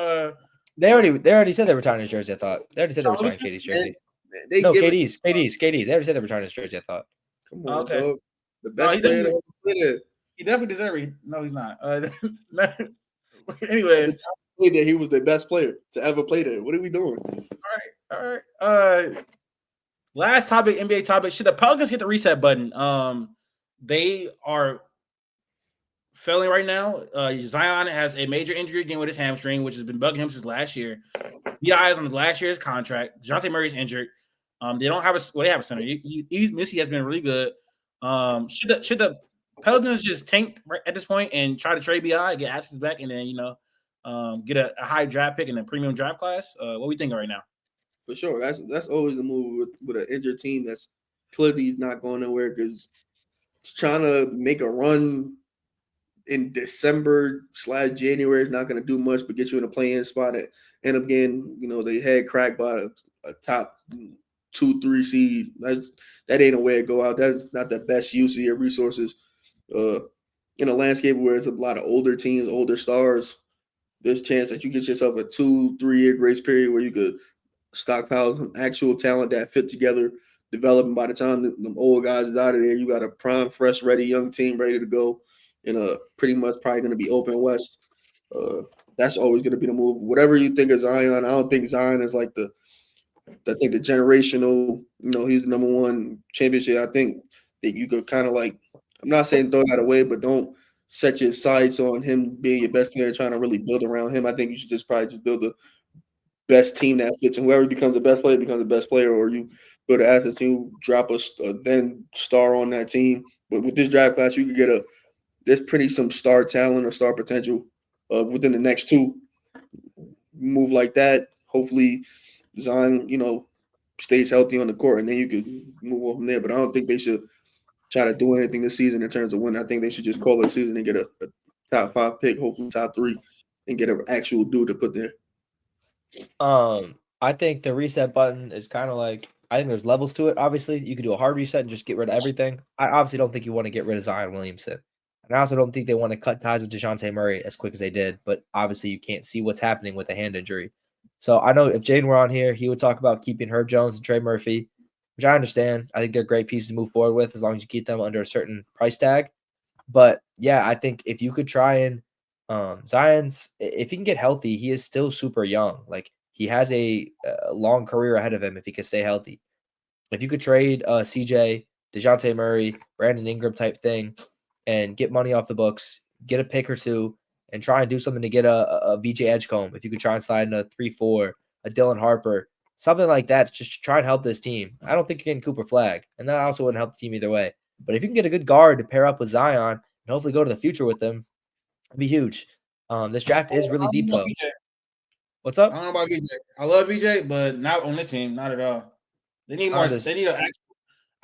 They already said they're retiring his jersey. I thought they already said they're retiring KD's jersey. KD's. They already said they're retiring his jersey. I thought. Come on, dog. The best player to ever play. He definitely deserves it. No, he's not. Anyways, that he was the best player to ever play there. What are we doing? All right. Last topic, NBA topic. Should the Pelicans hit the reset button? They are failing right now. Zion has a major injury again with his hamstring, which has been bugging him since last year. B.I. is on his last year's contract. Dejounte Murray's injured. They don't have they have a center. Missy has been really good. Should the Pelicans just tank at this point and try to trade B.I., get assets back, and then get a high draft pick and a premium draft class? What are we thinking right now? For sure, that's always the move with an injured team that's clearly not going nowhere because it's trying to make a run in December/January is not going to do much but get you in a play-in spot. And again, they had cracked by a top 2-3 seed. That ain't a way to go out. That's not the best use of your resources. In a landscape where it's a lot of older teams, older stars, there's a chance that you get yourself a 2-3 year grace period where you could stockpile some actual talent that fit together, develop, and by the time them old guys is out of there, you got a prime, fresh, ready young team ready to go in a pretty much probably going to be open West. That's always going to be the move. Whatever you think of Zion, I don't think Zion is like the generational, he's the number one championship. I think that you could kind of like, I'm not saying throw that away, but don't set your sights on him being your best player, trying to really build around him. I think you should just probably just build the best team that fits, and whoever becomes the best player becomes the best player, or you build an assets, you drop a then star on that team. But with this draft class, you could get there's pretty some star talent or star potential within the next two. Move like that. Hopefully, Zion, stays healthy on the court, and then you could move on from there. But I don't think they should try to do anything this season in terms of win. I think they should just call it a season and get a top 5 pick, hopefully top 3, and get an actual dude to put there. I think the reset button is kind of like, I think there's levels to it. Obviously, you could do a hard reset and just get rid of everything. I obviously don't think you want to get rid of Zion Williamson. And I also don't think they want to cut ties with DeJounte Murray as quick as they did. But obviously, you can't see what's happening with a hand injury. So I know if Jaden were on here, he would talk about keeping Herb Jones and Trey Murphy, which I understand. I think they're great pieces to move forward with as long as you keep them under a certain price tag. But yeah, I think if you could try and Zion's, if he can get healthy, he is still super young. Like, he has a long career ahead of him if he can stay healthy. If you could trade CJ, DeJounte Murray, Brandon Ingram type thing, and get money off the books, get a pick or two, and try and do something to get a VJ Edgecombe. If you could try and slide in a 3-4, a Dylan Harper, something like that, just to try and help this team. I don't think you're getting Cooper Flag, and that also wouldn't help the team either way. But if you can get a good guard to pair up with Zion and hopefully go to the future with them, it'd be huge. This draft is really deep, though. What's up? I don't know about VJ. I love VJ, but not on this team. Not at all. They need more. They need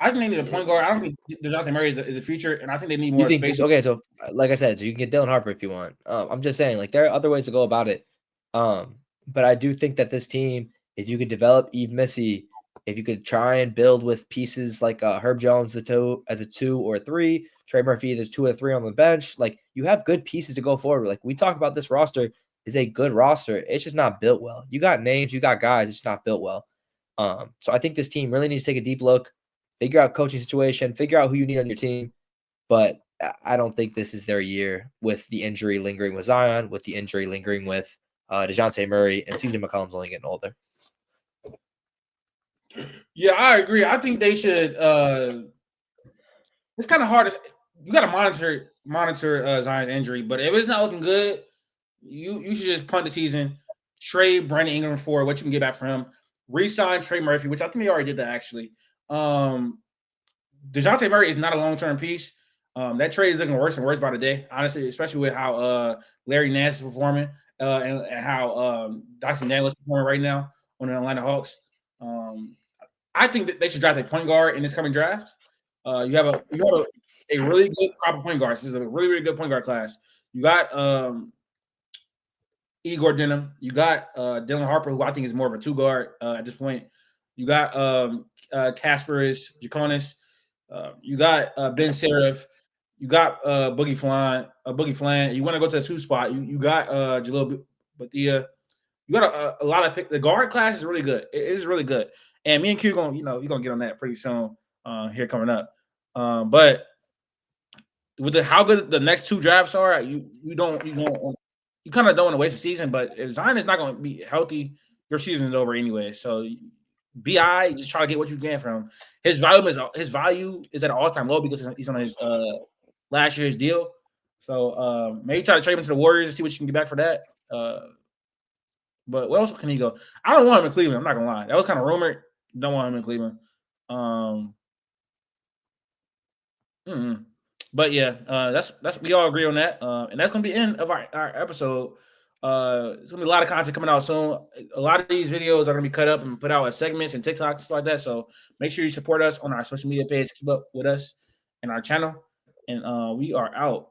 I think they need a point guard. I don't think DeJounte Murray is the future, and I think they need more space. Okay, so like I said, so you can get Dylan Harper if you want. I'm just saying, like, there are other ways to go about it. But I do think that this team, if you could develop Eve Missy, if you could try and build with pieces like Herb Jones as a 2 or a 3, Trey Murphy, there's 2 or 3 on the bench. Like, you have good pieces to go forward. Like, we talk about this roster is a good roster. It's just not built well. You got names, you got guys. It's not built well. So I think this team really needs to take a deep look, figure out coaching situation, figure out who you need on your team. But I don't think this is their year with the injury lingering with Zion, with the injury lingering with DeJounte Murray, and CJ McCollum's only getting older. Yeah, I agree. I think they should. It's kind of hard. You got to monitor Zion's injury, but if it's not looking good, you should just punt the season, trade Brandon Ingram for what you can get back from him, re-sign Trey Murphy, which I think they already did that actually. DeJounte Murray is not a long-term piece. That trade is looking worse and worse by the day, honestly, especially with how Larry Nance is performing and how Dawson Daniels is performing right now on the Atlanta Hawks. I think that they should draft a point guard in this coming draft. You have a really good crop of point guards. This is a really, really good point guard class. You got Igor Denham. You got Dylan Harper, who I think is more of a 2 guard at this point. You got Kasparis Giannis. You got Ben Serif. You got Boogie Flan. You want to go to the 2 spot. You got Jalil Batia. You got a lot of pick. The guard class is really good. It is really good. And me and Q you're gonna get on that pretty soon here coming up. But with how good the next 2 drafts are, you kind of don't want to waste the season. But if Zion is not going to be healthy, your season is over anyway. So BI, just try to get what you can from him. His value is at an all-time low because he's on his last year's deal. So maybe try to trade him to the Warriors and see what you can get back for that. But where else can he go? I don't want him in Cleveland. I'm not gonna lie. That was kind of rumored. Don't want him in Cleveland. But yeah, that's we all agree on that. And that's gonna be the end of our episode. There's gonna be a lot of content coming out soon. A lot of these videos are gonna be cut up and put out as segments and TikToks and stuff like that. So make sure you support us on our social media page, keep up with us and our channel. And we are out.